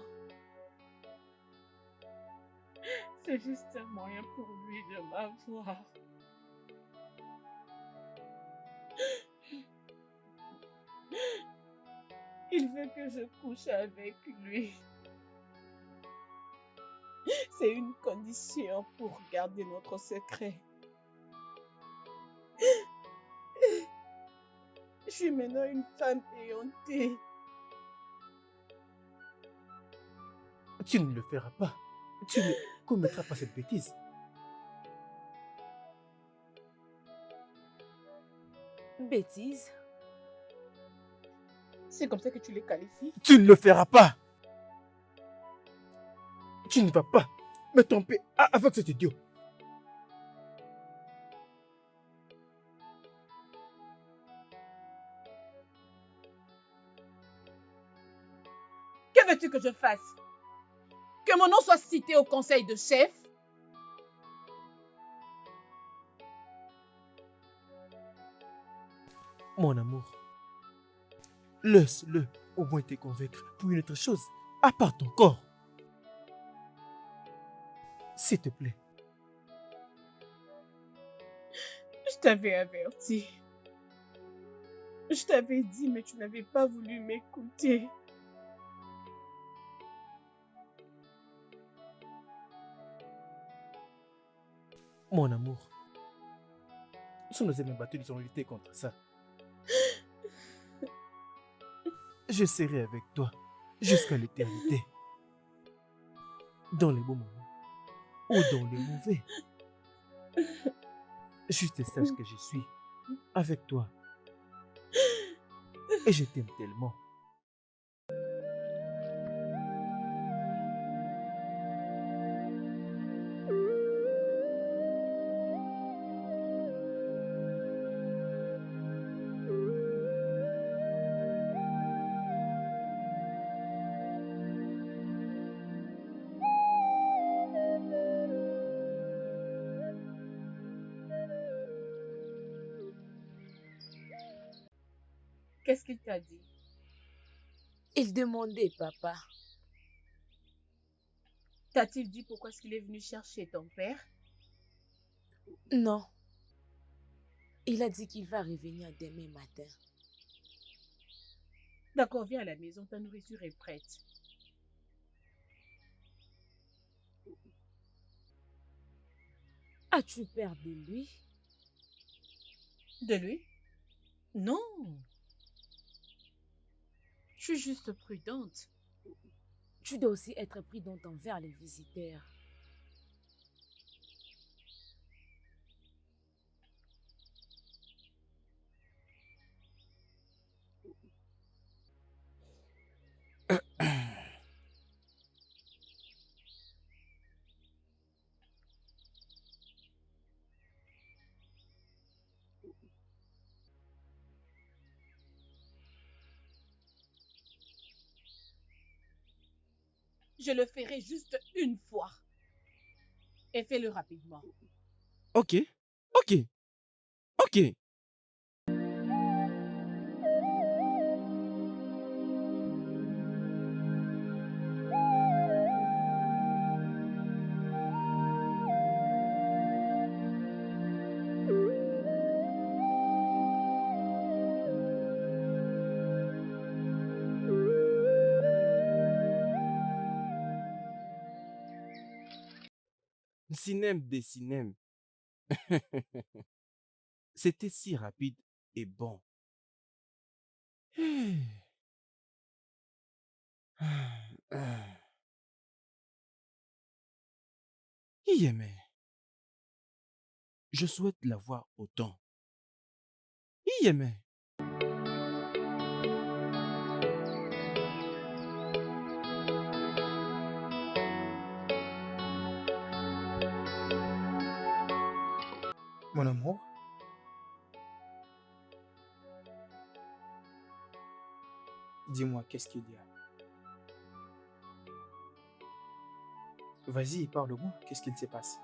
C'est juste un moyen pour lui de m'avoir. Il veut que je couche avec lui. C'est une condition pour garder notre secret. Je suis maintenant une femme éhontée. Tu ne le feras pas. Tu ne commettras pas cette bêtise. Bêtise? C'est comme ça que tu les qualifies? Tu ne le feras pas. Tu ne vas pas me tromper avec cet idiot. Que veux-tu que je fasse? Que mon nom soit cité au conseil de chef? Mon amour, laisse-le au moins te convaincre pour une autre chose, à part ton corps. S'il te plaît. Je t'avais averti. Je t'avais dit, mais tu n'avais pas voulu m'écouter. Mon amour, si nous aimons battu, nous allons lutter contre ça. Je serai avec toi jusqu'à l'éternité. Dans les bons moments ou dans les mauvais. Juste sache que je suis avec toi. Et je t'aime tellement. Qu'est-ce qu'il t'a dit? Il demandait, papa. T'a-t-il dit pourquoi est-ce qu'il est venu chercher ton père? Non. Il a dit qu'il va revenir demain matin. D'accord, viens à la maison, ta nourriture est prête. As-tu peur de lui? De lui? Non. Je suis juste prudente. Tu dois aussi être prudente envers les visiteurs. Je le ferai juste une fois. Et fais-le rapidement. Ok, ok, ok. Cinem des cinem. C'était si rapide et bon. Yémé, je souhaite l'avoir autant. Yémé. Mon amour, dis-moi, qu'est-ce qu'il y a? Vas-y, parle-moi, qu'est-ce qu'il se passe?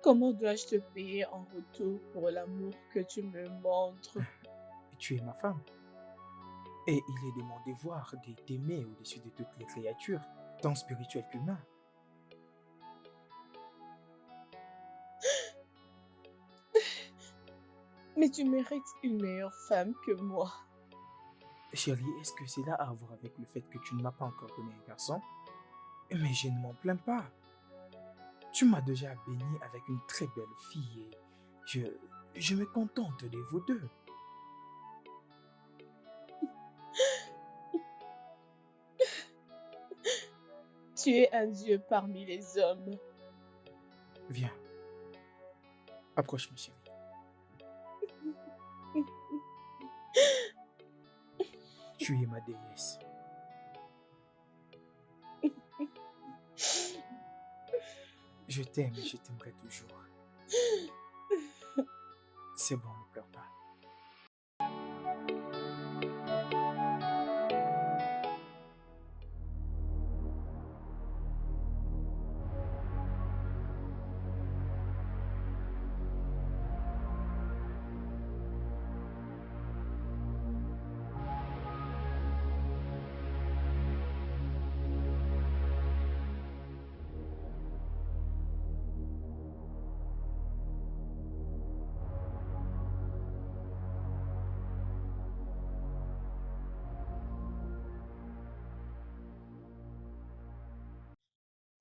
Comment dois-je te payer en retour pour l'amour que tu me montres? Tu es ma femme. Et il est de mon devoir de t'aimer au-dessus de toutes les créatures, tant spirituelles qu'humaines. Mais tu mérites une meilleure femme que moi. Chérie, est-ce que cela a à voir avec le fait que tu ne m'as pas encore donné un garçon? Mais je ne m'en plains pas. Tu m'as déjà béni avec une très belle fille et je me contente de vous deux. Tu es un Dieu parmi les hommes. Viens, approche ma chérie. Tu es ma déesse. Je t'aime et je t'aimerai toujours. C'est bon, ne pleure pas.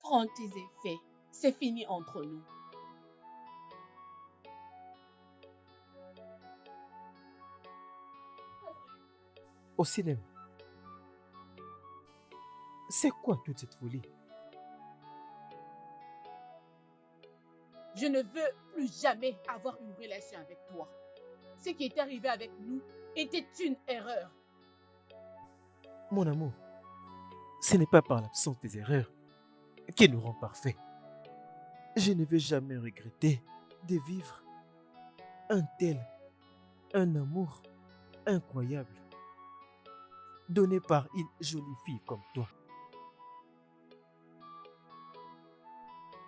Prends tes effets. C'est fini entre nous. Au cinéma. C'est quoi toute cette folie? Je ne veux plus jamais avoir une relation avec toi. Ce qui est arrivé avec nous était une erreur. Mon amour, ce n'est pas par l'absence des erreurs qui nous rend parfaits. Je ne vais jamais regretter de vivre un amour incroyable, donné par une jolie fille comme toi.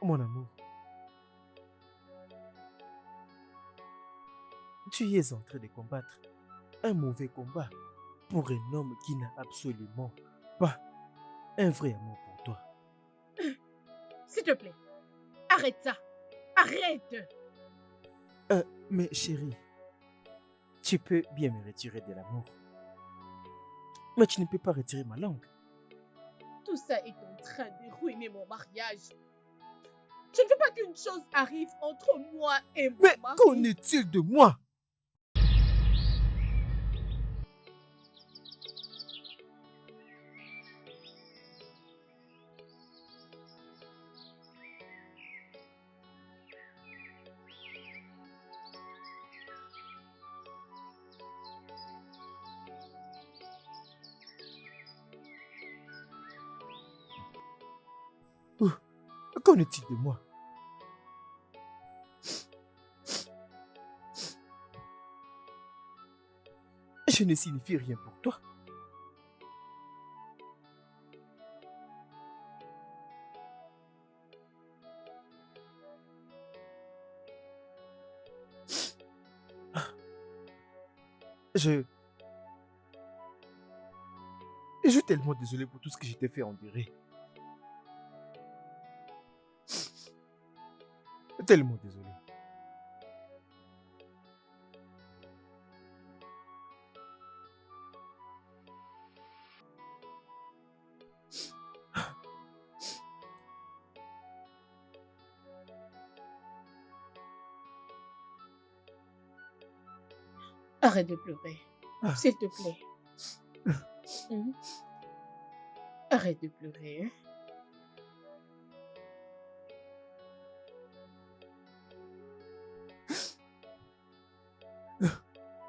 Mon amour, tu es en train de combattre un mauvais combat pour un homme qui n'a absolument pas un vrai amour pour toi. S'il te plaît, arrête ça. Arrête. Mais chérie, tu peux bien me retirer de l'amour. Mais tu ne peux pas retirer ma langue. Tout ça est en train de ruiner mon mariage. Je ne veux pas qu'une chose arrive entre moi et mon Mais mari. qu'en est-il de moi? Qu'en est-il de moi? Je ne signifie rien pour toi. Je suis tellement désolé pour tout ce que je t'ai fait endurer. Tellement désolé. Arrête de pleurer. S'il te plaît. Arrête de pleurer.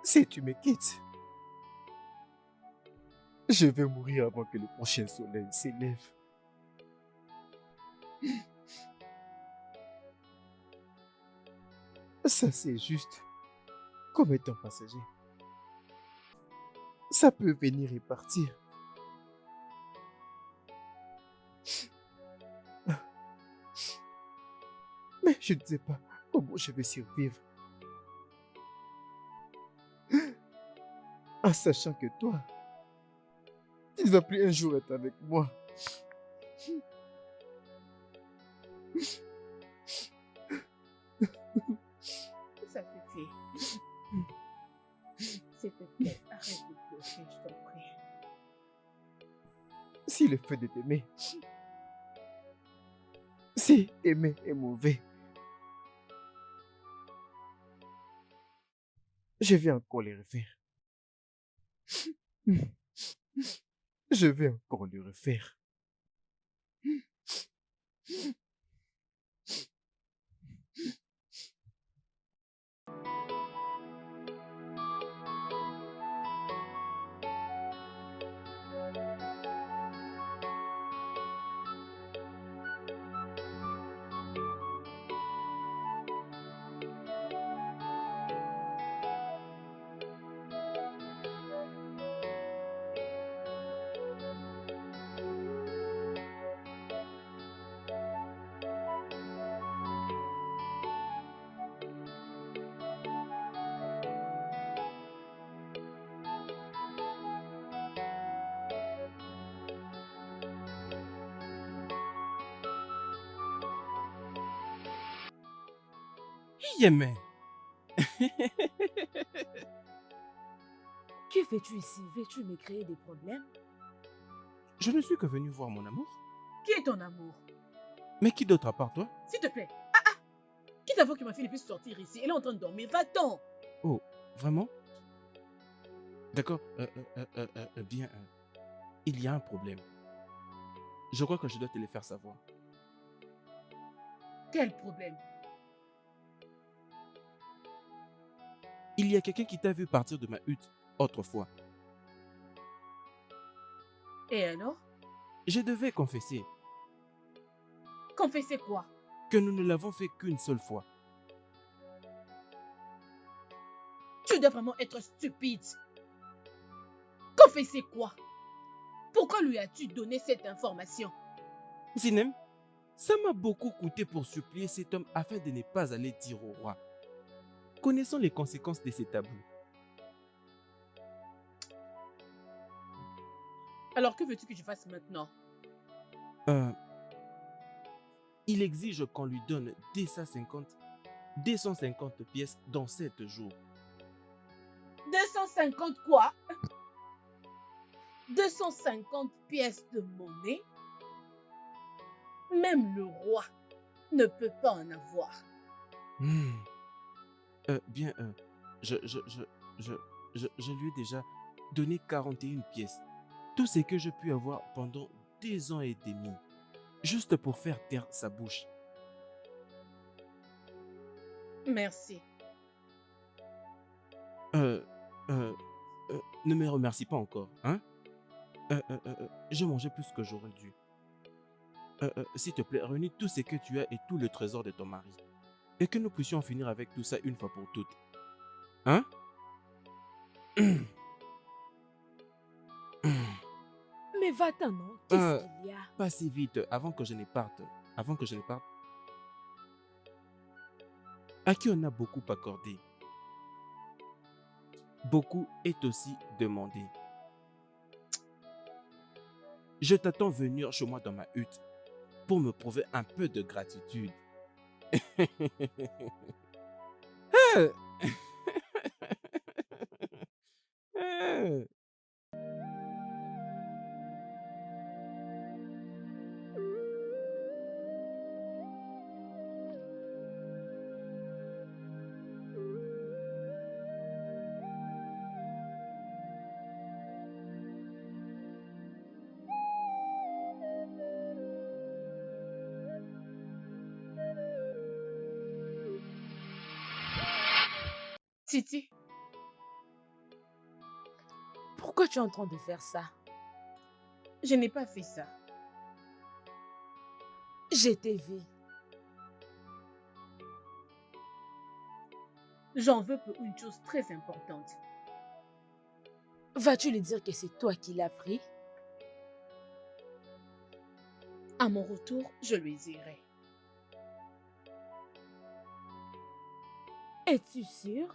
Si tu me quittes, je vais mourir avant que le prochain soleil s'élève. Ça, c'est juste comme étant passager. Ça peut venir et partir. Mais je ne sais pas comment je vais survivre. En sachant que toi, tu ne vas plus un jour être avec moi. Ça suffit. S'il te plaît, arrête de pleurer, je t'en prie. Si le fait de t'aimer, si aimer est mauvais, je vais encore le refaire. Je vais encore le refaire. Yémen. Que fais-tu ici? Veux-tu me créer des problèmes? Je ne suis que venu voir mon amour. Qui est ton amour? Mais qui d'autre à part toi? S'il te plaît. Ah, qui t'avoue que ma fille puisse sortir ici? Elle est en train de dormir. Va-t'en. Oh, vraiment? D'accord. Bien, il y a un problème. Je crois que je dois te le faire savoir. Quel problème? Il y a quelqu'un qui t'a vu partir de ma hutte autrefois. Et alors? Je devais confesser Confesser quoi? que nous ne l'avons fait qu'une seule fois. Tu dois vraiment être stupide. Confesser quoi? Pourquoi lui as-tu donné cette information? Zinem, ça m'a beaucoup coûté pour supplier cet homme afin de ne pas aller dire au roi. Connaissons les conséquences de ces tabous. Alors que veux-tu que je fasse maintenant? Il exige qu'on lui donne 250 pièces dans 7 jours. 250 quoi? 250 pièces de monnaie? Même le roi ne peut pas en avoir. Bien, je lui ai déjà donné 41 pièces. Tout ce que j'ai pu avoir pendant 2 ans et demi. Juste pour faire taire sa bouche. Merci. Ne me remercie pas encore, hein? J'ai mangé plus que j'aurais dû. S'il te plaît, réunis tout ce que tu as et tout le trésor de ton mari. Et que nous puissions en finir avec tout ça une fois pour toutes. Hein? Mais va-t'en, non? Qu'est-ce qu'il y a? Pas si vite, avant que je ne parte. À qui on a beaucoup accordé. Beaucoup est aussi demandé. Je t'attends venir chez moi dans ma hutte pour me prouver un peu de gratitude. Titi, Pourquoi tu es en train de faire ça? je n'ai pas fait ça. Je t'ai vu. J'en veux pour une chose très importante. Vas-tu lui dire que c'est toi qui l'as pris? À mon retour, je lui dirai. Es-tu sûr?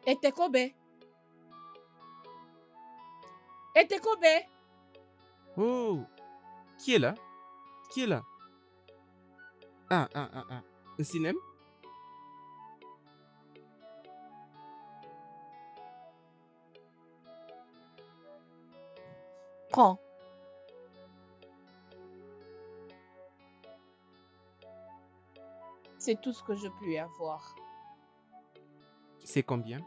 Etekobe. Etekobe. Oh, qui est là? Ah. Sinem? Prends. C'est tout ce que je puis avoir. C'est combien?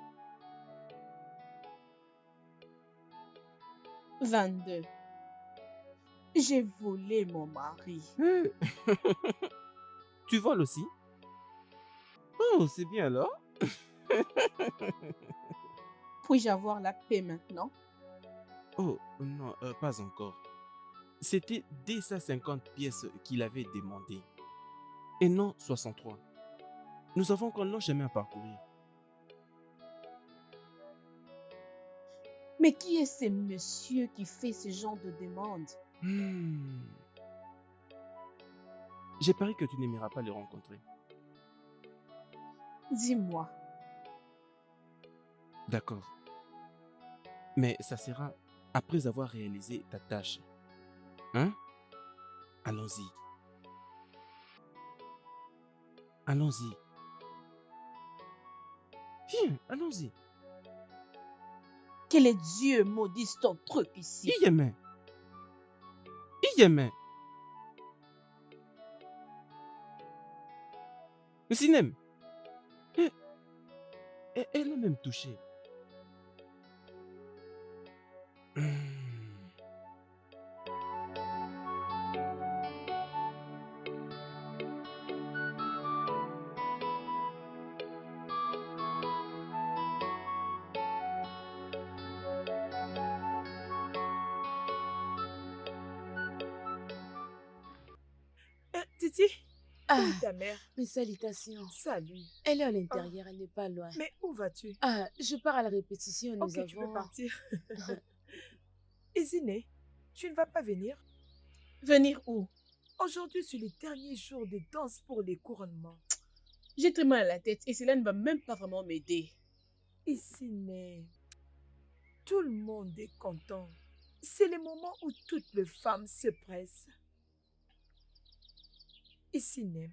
22. J'ai volé mon mari. Tu voles aussi? Oh, c'est bien alors. Puis-je avoir la paix maintenant? Oh, non, pas encore. C'était 250 pièces qu'il avait demandé. Et non 63. Nous avons encore un long chemin à parcourir. Mais qui est ce monsieur qui fait ce genre de demande? J'ai parié que tu n'aimeras pas les rencontrer. Dis-moi, D'accord. Mais ça sera après avoir réalisé ta tâche. Hein? Allons-y. Allons-y. Viens, allons-y. Que les dieux maudissent ton truc ici. Iyeme. Iyeme. Sinem. Elle est même touchée. Titi, où Ah, est ta mère? mes salutations. Salut. Elle est à l'intérieur, elle n'est pas loin. Mais où vas-tu? Ah, je pars à la répétition, nous Ok, tu peux avons... partir. Isiné, tu ne vas pas venir? Venir où? Aujourd'hui, c'est le dernier jour de danse pour les couronnements. J'ai très mal à la tête et cela ne va même pas vraiment m'aider. Isiné, tout le monde est content. C'est le moment où toutes les femmes se pressent. Isiné,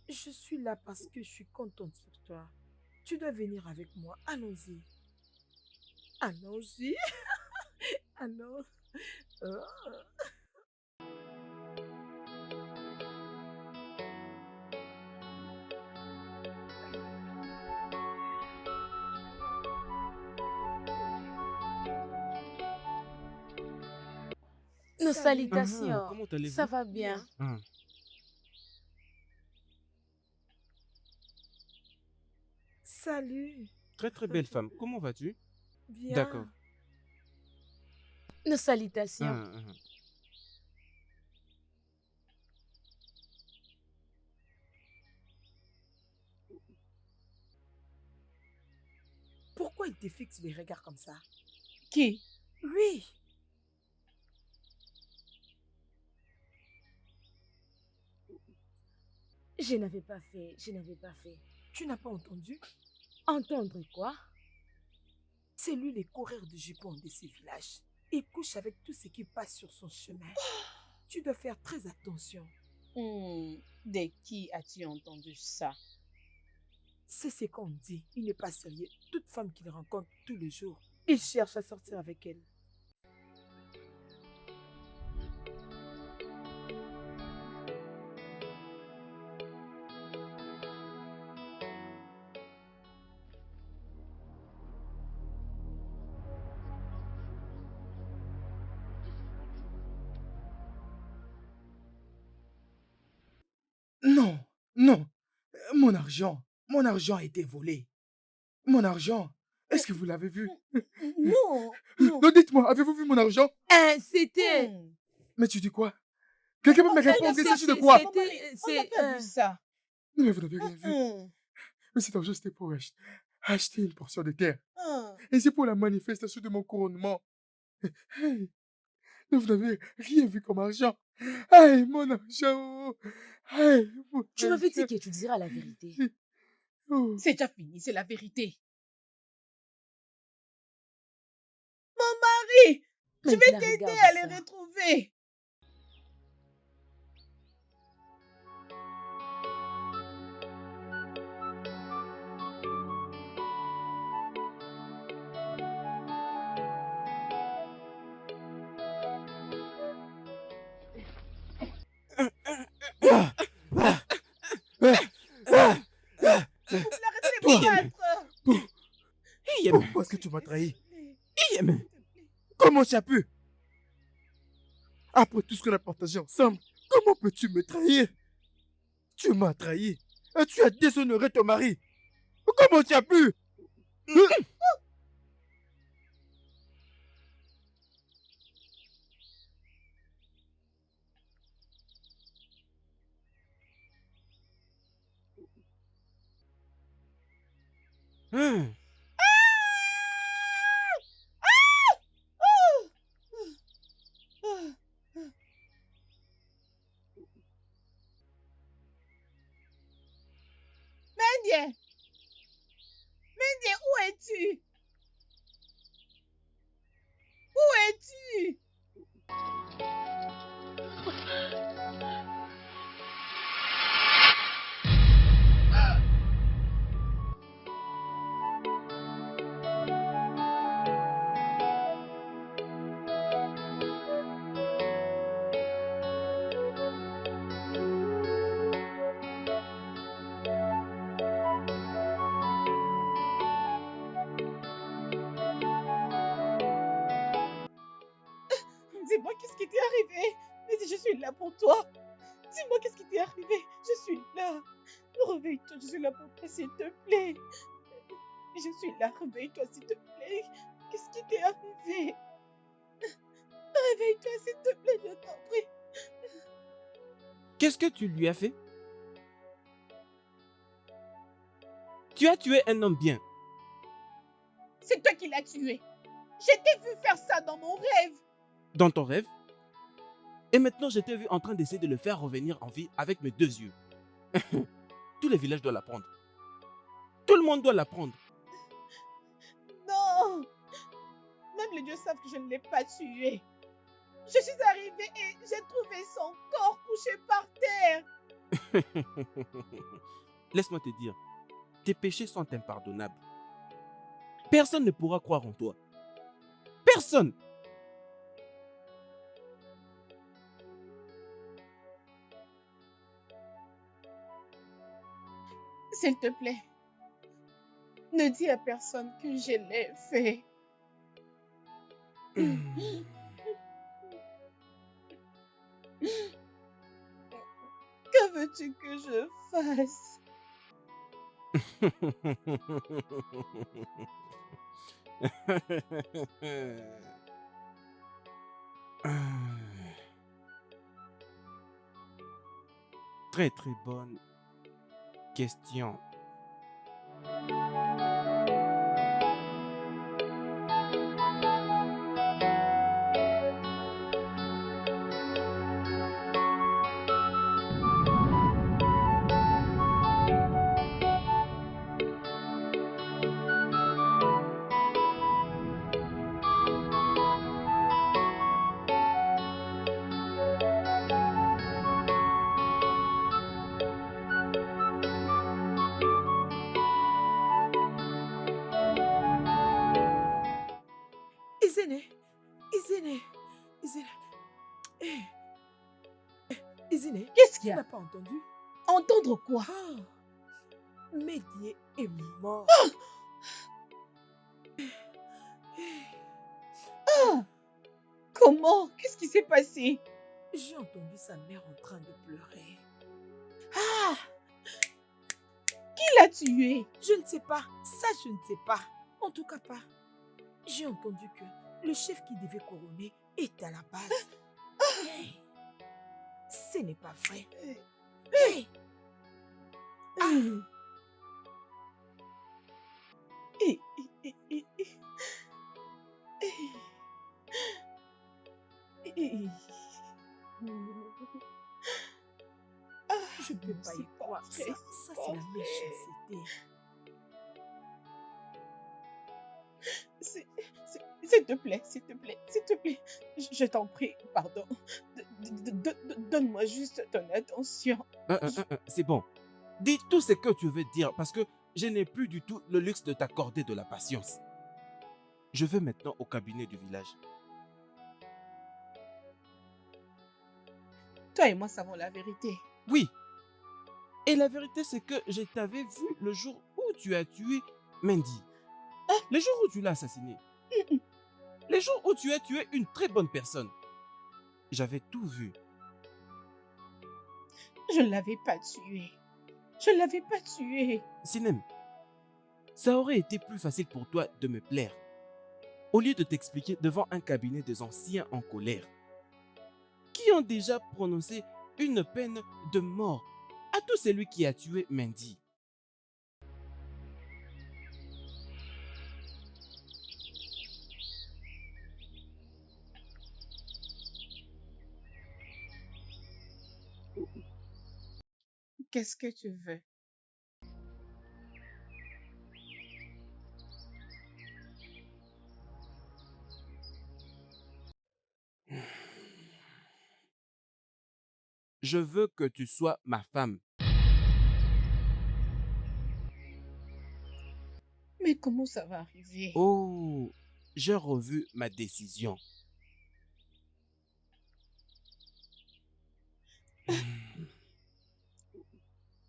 je suis là parce que je suis contente pour toi. Tu dois venir avec moi. Allons-y. Allons-y. Allons. Nos Salut. salutations. Comment allez-vous? Ça va bien. Ah, Salut. très très belle femme. Comment vas-tu? Bien. D'accord. Nos salutations. Ah. Pourquoi il te fixe les regards comme ça? Qui? Lui. Je n'avais pas fait, je n'avais pas fait. Tu n'as pas entendu? Entendre quoi? C'est lui le coureur de jupons de ces villages. Il couche avec tout ce qui passe sur son chemin. Tu dois faire très attention. De qui as-tu entendu ça? C'est ce qu'on dit. Il n'est pas sérieux. Toute femme qu'il rencontre tous les jours, il cherche à sortir avec elle. Non, non. Mon argent a été volé. Mon argent, est-ce que vous l'avez vu? Non, non. Non, dites-moi, avez-vous vu mon argent? C'était... Mais tu dis quoi? Quelqu'un peut me répondre, il s'agit de quoi? On n'a pas vu ça. Non, mais vous n'avez rien vu. Mais cet argent, c'était pour acheter une portion de terre. Et c'est pour la manifestation de mon couronnement. Hey, mais vous n'avez rien vu comme argent. Hey, mon argent. Hey, mon Tu m'avais dit argent. que tu diras la vérité. Oh. C'est déjà fini, c'est la vérité. Mon mari, je vais Maintenant, t'aider regarde à les ça. retrouver. Arrêtez de me battre. Iyeme. Pourquoi est-ce que tu m'as trahi? Iyeme. Comment tu as pu? Après tout ce qu'on a partagé ensemble, comment peux-tu me trahir? Tu m'as trahi et tu as déshonoré ton mari. Comment tu as pu? Ah. Mendier. Didier, où es-tu? Où es-tu? Dis-moi qu'est-ce qui t'est arrivé? Mais je suis là pour toi. Dis-moi qu'est-ce qui t'est arrivé? Je suis là. Réveille-toi, je suis là pour toi, s'il te plaît. Je suis là, réveille-toi, s'il te plaît. Qu'est-ce qui t'est arrivé? Réveille-toi, s'il te plaît, je t'en prie. Qu'est-ce que tu lui as fait? Tu as tué un homme bien. C'est toi qui l'as tué. Je t'ai vu faire ça dans mon rêve. Dans ton rêve? Et maintenant, je t'ai vu en train d'essayer de le faire revenir en vie avec mes 2 yeux. Tout le village doit l'apprendre. Tout le monde doit l'apprendre. Non. Même les dieux savent que je ne l'ai pas tué. Je suis arrivée et j'ai trouvé son corps couché par terre. Laisse-moi te dire, tes péchés sont impardonnables. Personne ne pourra croire en toi. Personne. S'il te plaît, ne dis à personne que je l'ai fait. Que veux-tu que je fasse? Très très bonne question. Izine, Qu'est-ce qu'il tu y a? n'as pas entendu? Entendre quoi? Médier est mort. Comment? Qu'est-ce qui s'est passé? J'ai entendu sa mère en train de pleurer. Qui l'a tué? Je ne sais pas. Ça, je ne sais pas. En tout cas pas. J'ai entendu que le chef qui devait couronner est à la base. Ce n'est pas vrai. Je ne peux pas y croire. Ça, c'est la méchanceté. S'il te plaît, je t'en prie, pardon. Donne-moi juste ton attention. C'est bon. Dis tout ce que tu veux dire parce que je n'ai plus du tout le luxe de t'accorder de la patience. Je vais maintenant au cabinet du village. Toi et moi savons la vérité. Oui. Et la vérité, c'est que je t'avais vu le jour où tu as tué Mendy. Le jour où tu l'as assassiné. Le jour où tu as tué une très bonne personne. J'avais tout vu. Je ne l'avais pas tué. Je ne l'avais pas tué. Sinem, ça aurait été plus facile pour toi de me plaire. Au lieu de t'expliquer devant un cabinet des anciens en colère, qui ont déjà prononcé une peine de mort à tout celui qui a tué Mendy. Qu'est-ce que tu veux? Je veux que tu sois ma femme. Mais comment ça va arriver? Oh, j'ai revu ma décision.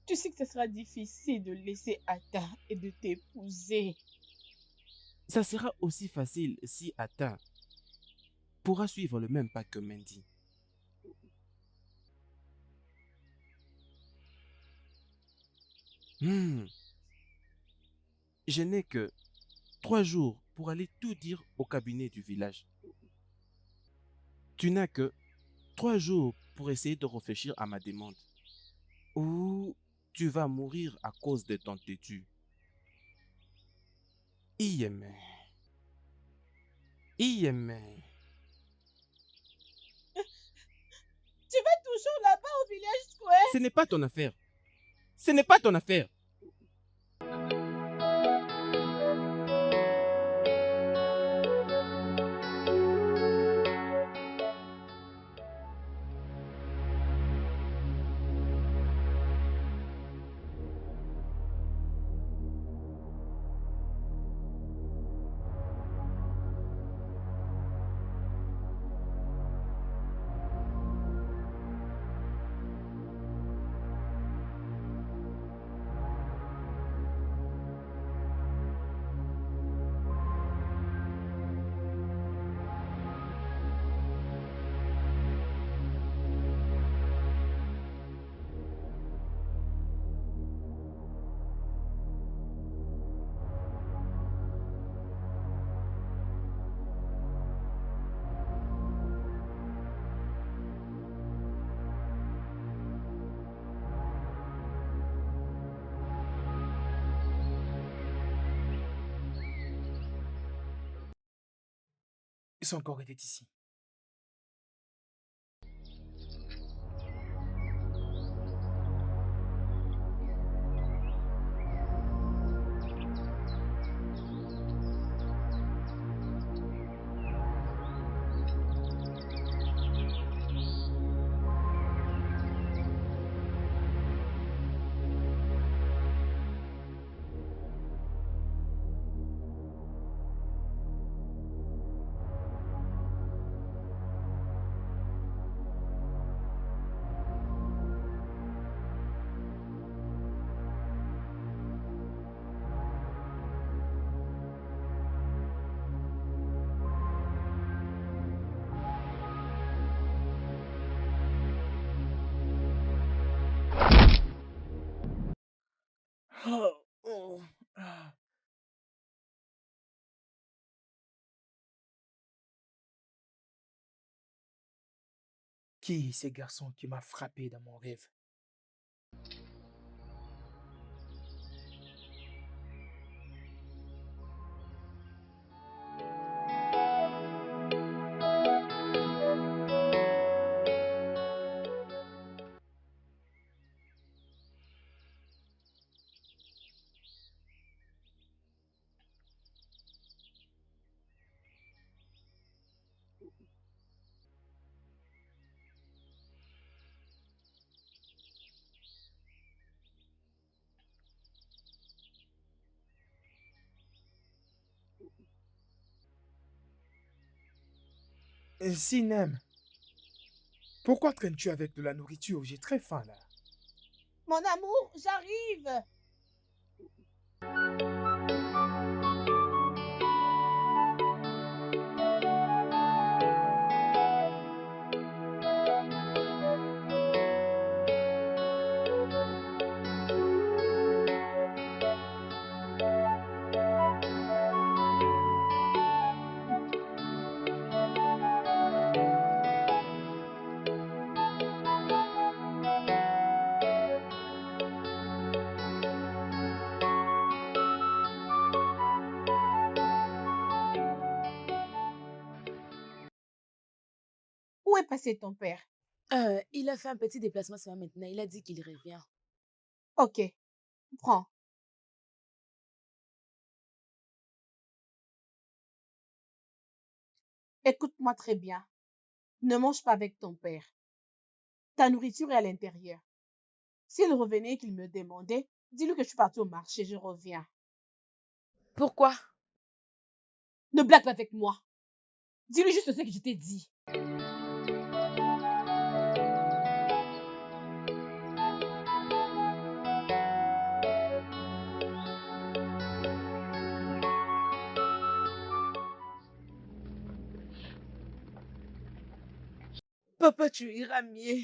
Tu sais que ce sera difficile de laisser Atta et de t'épouser. Ça sera aussi facile si Atta pourra suivre le même pas que Mendy. Je n'ai que 3 jours pour aller tout dire au cabinet du village. Tu n'as que 3 jours pour essayer de réfléchir à ma demande. Ou tu vas mourir à cause de ton têtu. Iyeme. Iyeme. Tu vas toujours là-bas au village square? Ce n'est pas ton affaire. Ce n'est pas ton affaire. Son corps était ici. Oh, oh, ah. Qui est ce garçon qui m'a frappé dans mon rêve? Sinem, pourquoi traînes-tu avec de la nourriture? J'ai très faim là. Mon amour, j'arrive. Où est passé ton père? Il a fait un petit déplacement ce matin maintenant. Il a dit qu'il revient. Ok, prends. Écoute-moi très bien. Ne mange pas avec ton père. Ta nourriture est à l'intérieur. S'il revenait et qu'il me demandait, dis-lui que je suis partie au marché, je reviens. Pourquoi? Ne blague pas avec moi. Dis-lui juste ce que je t'ai dit. Papa, tu iras mieux.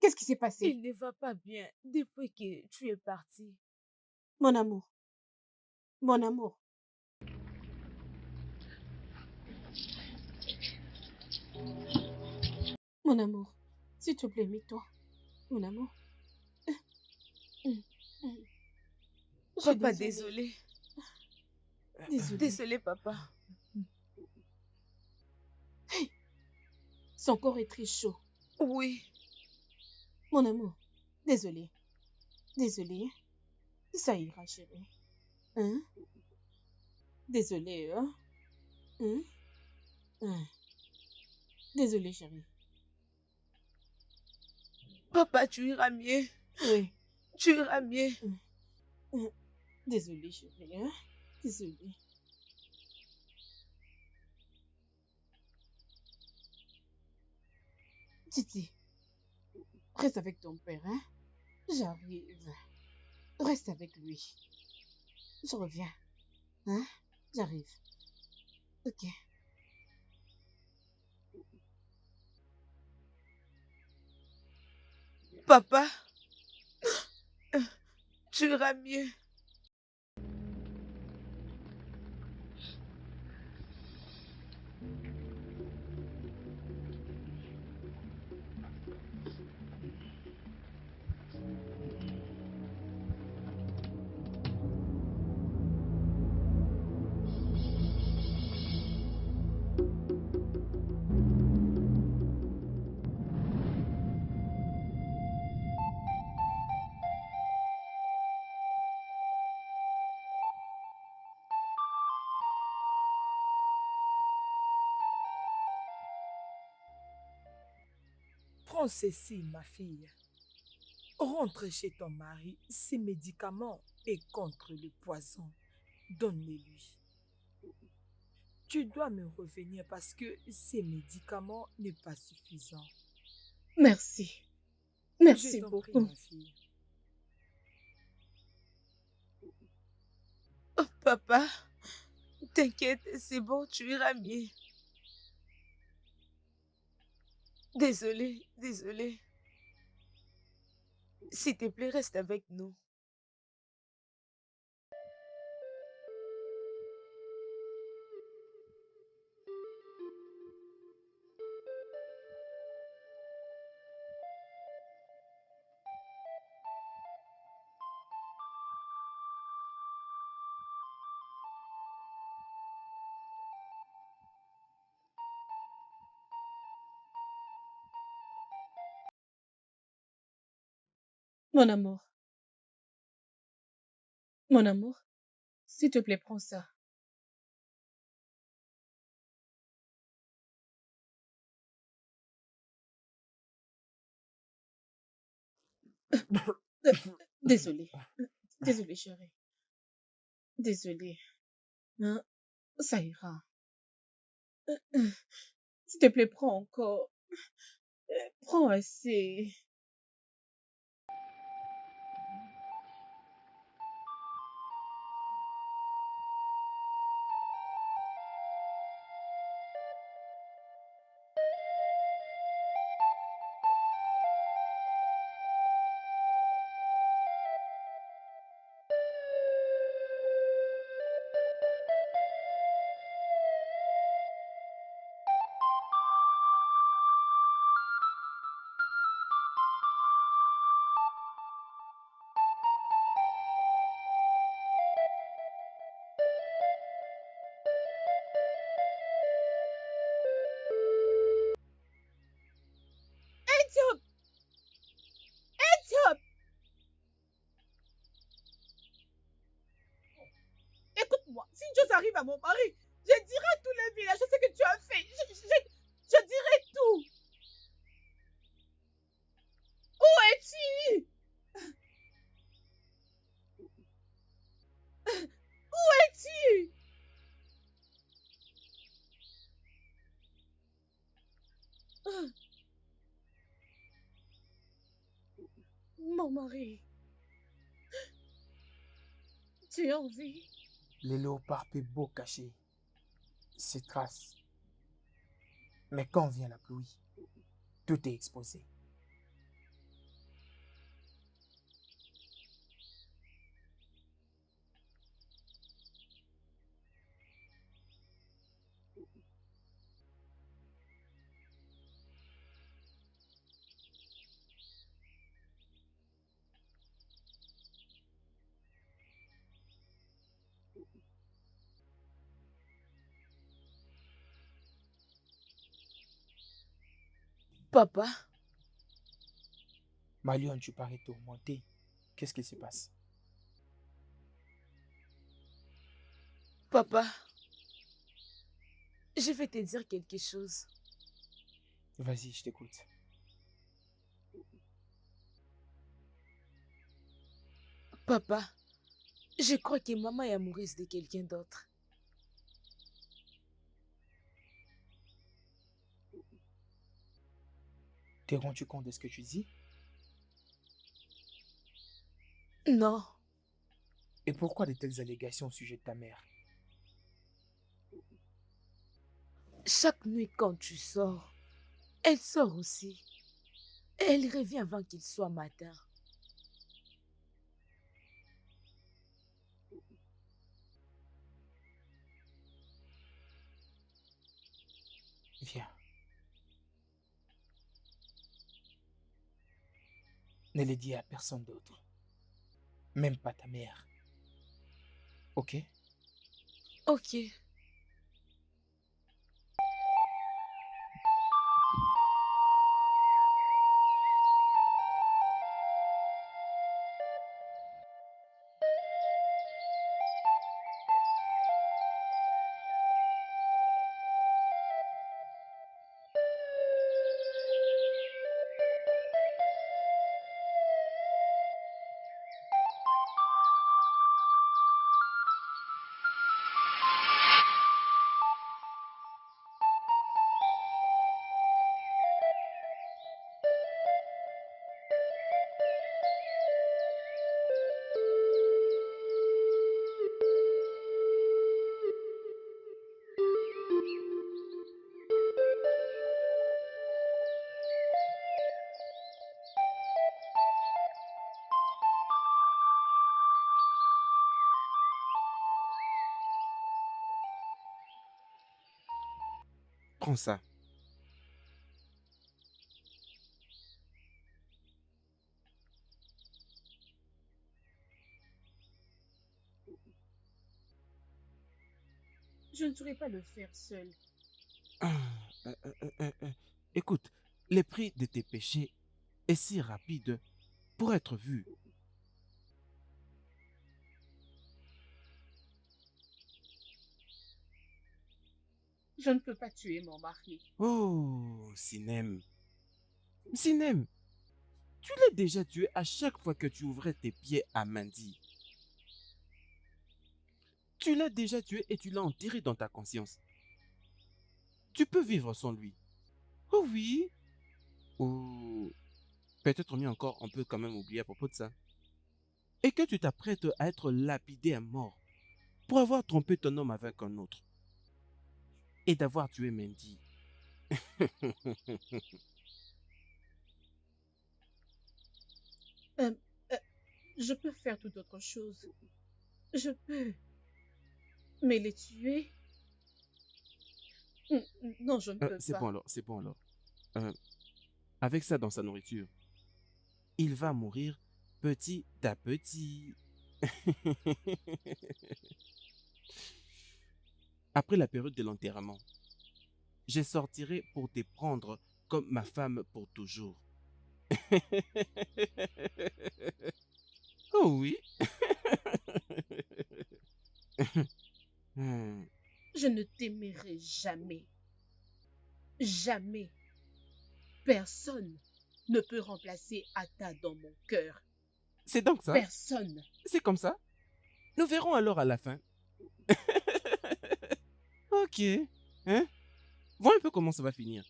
Qu'est-ce qui s'est passé? Il ne va pas bien depuis que tu es parti. Mon amour. Mon amour. Mon amour. S'il te plaît, mets-toi. Mon amour. Papa, désolé. Désolée. Désolé, papa. Hey, son corps est très chaud. Oui. Mon amour, désolé. Désolé. Ça ira, chérie. Hein? Désolé, hein? Hein? Hein? Désolé, chérie. Papa, tu iras mieux. Oui. Tu iras mieux. Désolé, chérie, hein? Désolé. Titi, reste avec ton père, hein? J'arrive. Reste avec lui. Je reviens. Hein? J'arrive. Ok. Papa, tu iras mieux. Prends ceci, ma fille. Rentre chez ton mari. Ces médicaments et contre le poison. Donne-les-lui. Tu dois me revenir parce que ces médicaments n'est pas suffisant. Merci. Je Merci t'en prie, beaucoup. ma fille. Oh, papa, t'inquiète, c'est bon, tu iras mieux. Désolé, désolé. S'il te plaît, reste avec nous. Mon amour. Mon amour, s'il te plaît, prends ça. Désolée. Désolée, chérie. Désolée. Hein? Ça ira. S'il te plaît, prends encore. Prends assez. une chose arrive à mon mari, je dirai à tous les villages ce que tu as fait. Je dirai tout. Où es-tu? Où es-tu? Mon mari, tu es en vie? Les léopards peuvent beau cacher ses traces, mais quand vient la pluie, tout est exposé. Papa, Malion, tu parais tourmenté. Qu'est-ce qui se passe? papa, je vais te dire quelque chose. Vas-y, je t'écoute. Papa, je crois que maman est amoureuse de quelqu'un d'autre. T'es rendu compte de ce que tu dis? Non, Et pourquoi de telles allégations au sujet de ta mère? chaque nuit quand tu sors, elle sort aussi. Et elle revient avant qu'il soit matin. Viens. Ne le dis à personne d'autre. Même pas ta mère. Ok? Ok. Prends ça. Je ne saurais pas le faire seul. Ah, euh, euh, euh, Écoute, le prix de tes péchés est si rapide pour être vu. Je ne peux pas tuer mon mari. Oh, Sinem. Sinem, tu l'as déjà tué à chaque fois que tu ouvrais tes pieds à Mandy. Tu l'as déjà tué et tu l'as enterré dans ta conscience. Tu peux vivre sans lui. Oh oui. Ou peut-être mieux encore, on peut quand même oublier à propos de ça. Et que tu t'apprêtes à être lapidé à mort pour avoir trompé ton homme avec un autre. Et d'avoir tué Mandy. Euh, euh, je peux faire toute autre chose. Je peux. Mais les tuer? Non, je ne peux C'est pas. bon alors, c'est bon alors. Avec ça dans sa nourriture, il va mourir petit à petit. Après la période de l'enterrement, je sortirai pour te prendre comme ma femme pour toujours. Oh oui. Je ne t'aimerai jamais. Jamais. Personne ne peut remplacer Atta dans mon cœur. C'est donc ça? Personne. C'est comme ça? Nous verrons alors à la fin. Ok. Hein? Vois un peu comment ça va finir.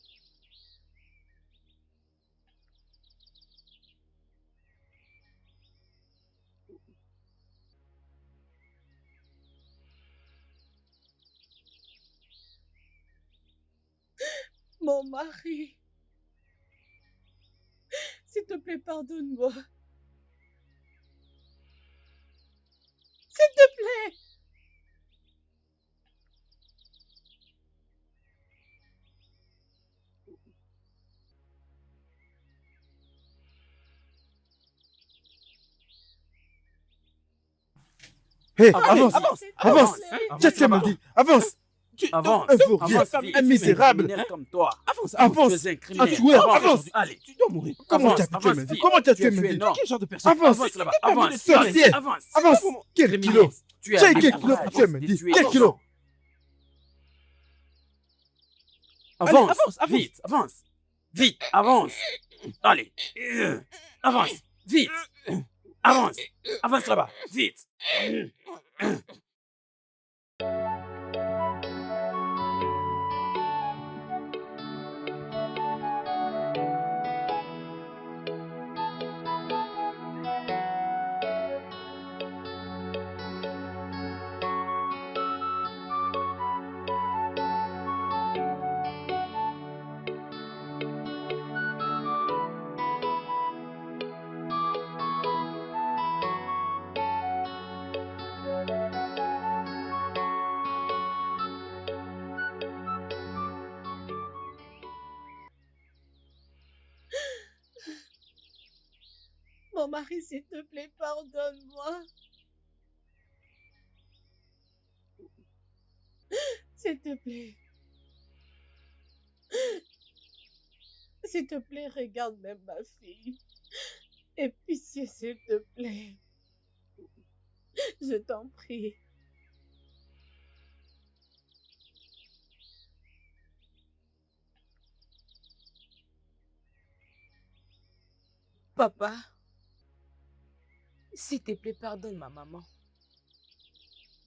Mon mari. S'il te plaît, pardonne-moi. S'il te plaît. Hé, Allez, avance, avance, avance. avance, Qu'est-ce qu'elle me dit? Avance. Avance, Un vaurien, avance, vite. un misérable. Tu es un criminel comme toi. Avance, Avance. Tu es un Un criminel. tueur, avance. Allez, Tu dois mourir. Comment tu as avance, tué Mendy? vite. Comment tu as Tu as tué tué Mendy? non. Quel genre de personne? Avance. Avance là-bas, avance. Sorcier. Allez, avance. Avance. Quel Criminel. kilo? Tu as Quel un kilo courage tu as de Mendy? tuer Quel les kilo? gens. Avance, avance, avance. vite, avance. Vite, avance. Allez, avance, vite. Avance, avance là-bas, vite. Mon mari, s'il te plaît, pardonne-moi. S'il te plaît. S'il te plaît, regarde même ma fille. Aie pitié, s'il te plaît. Je t'en prie. Papa, s'il te plaît, pardonne ma maman.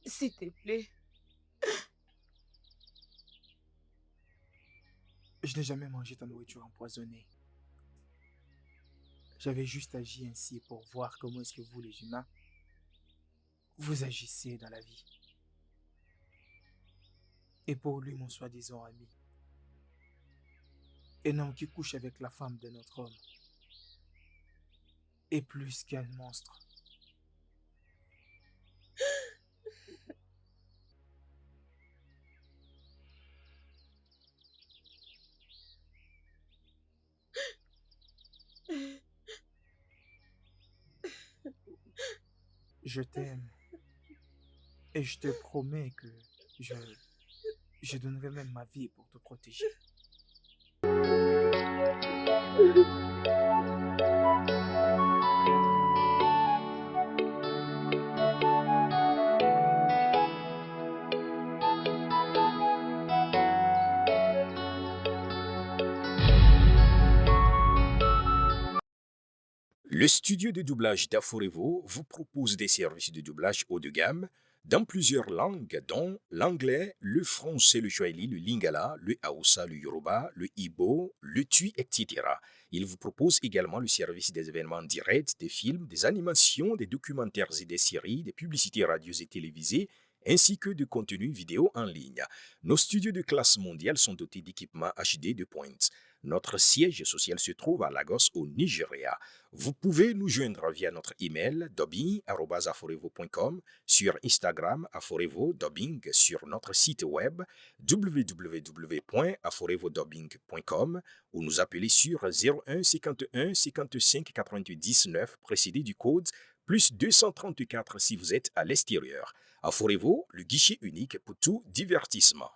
S'il te plaît. Je n'ai jamais mangé ta nourriture empoisonnée. J'avais juste agi ainsi pour voir comment est-ce que vous, les humains, vous agissez dans la vie. Et pour lui, mon soi-disant ami, un homme qui couche avec la femme de notre homme est plus qu'un monstre. Je t'aime et je te promets que je donnerai même ma vie pour te protéger. Le studio de doublage d'Aforevo vous propose des services de doublage haut de gamme dans plusieurs langues, dont l'anglais, le français, le swahili, le lingala, le hausa, le yoruba, le ibo, le tui, etc. Il vous propose également le service des événements directs, des films, des animations, des documentaires et des séries, des publicités radios et télévisées, ainsi que de contenus vidéo en ligne. Nos studios de classe mondiale sont dotés d'équipements HD de pointe. Notre siège social se trouve à Lagos, au Nigeria. Vous pouvez nous joindre via notre email dubbing@aforevo.com, sur Instagram aforevo-dubbing, sur notre site web www.aforevodubbing.com ou nous appeler sur 01 51 55 99 précédé du code plus 234 si vous êtes à l'extérieur. Aforevo, le guichet unique pour tout divertissement.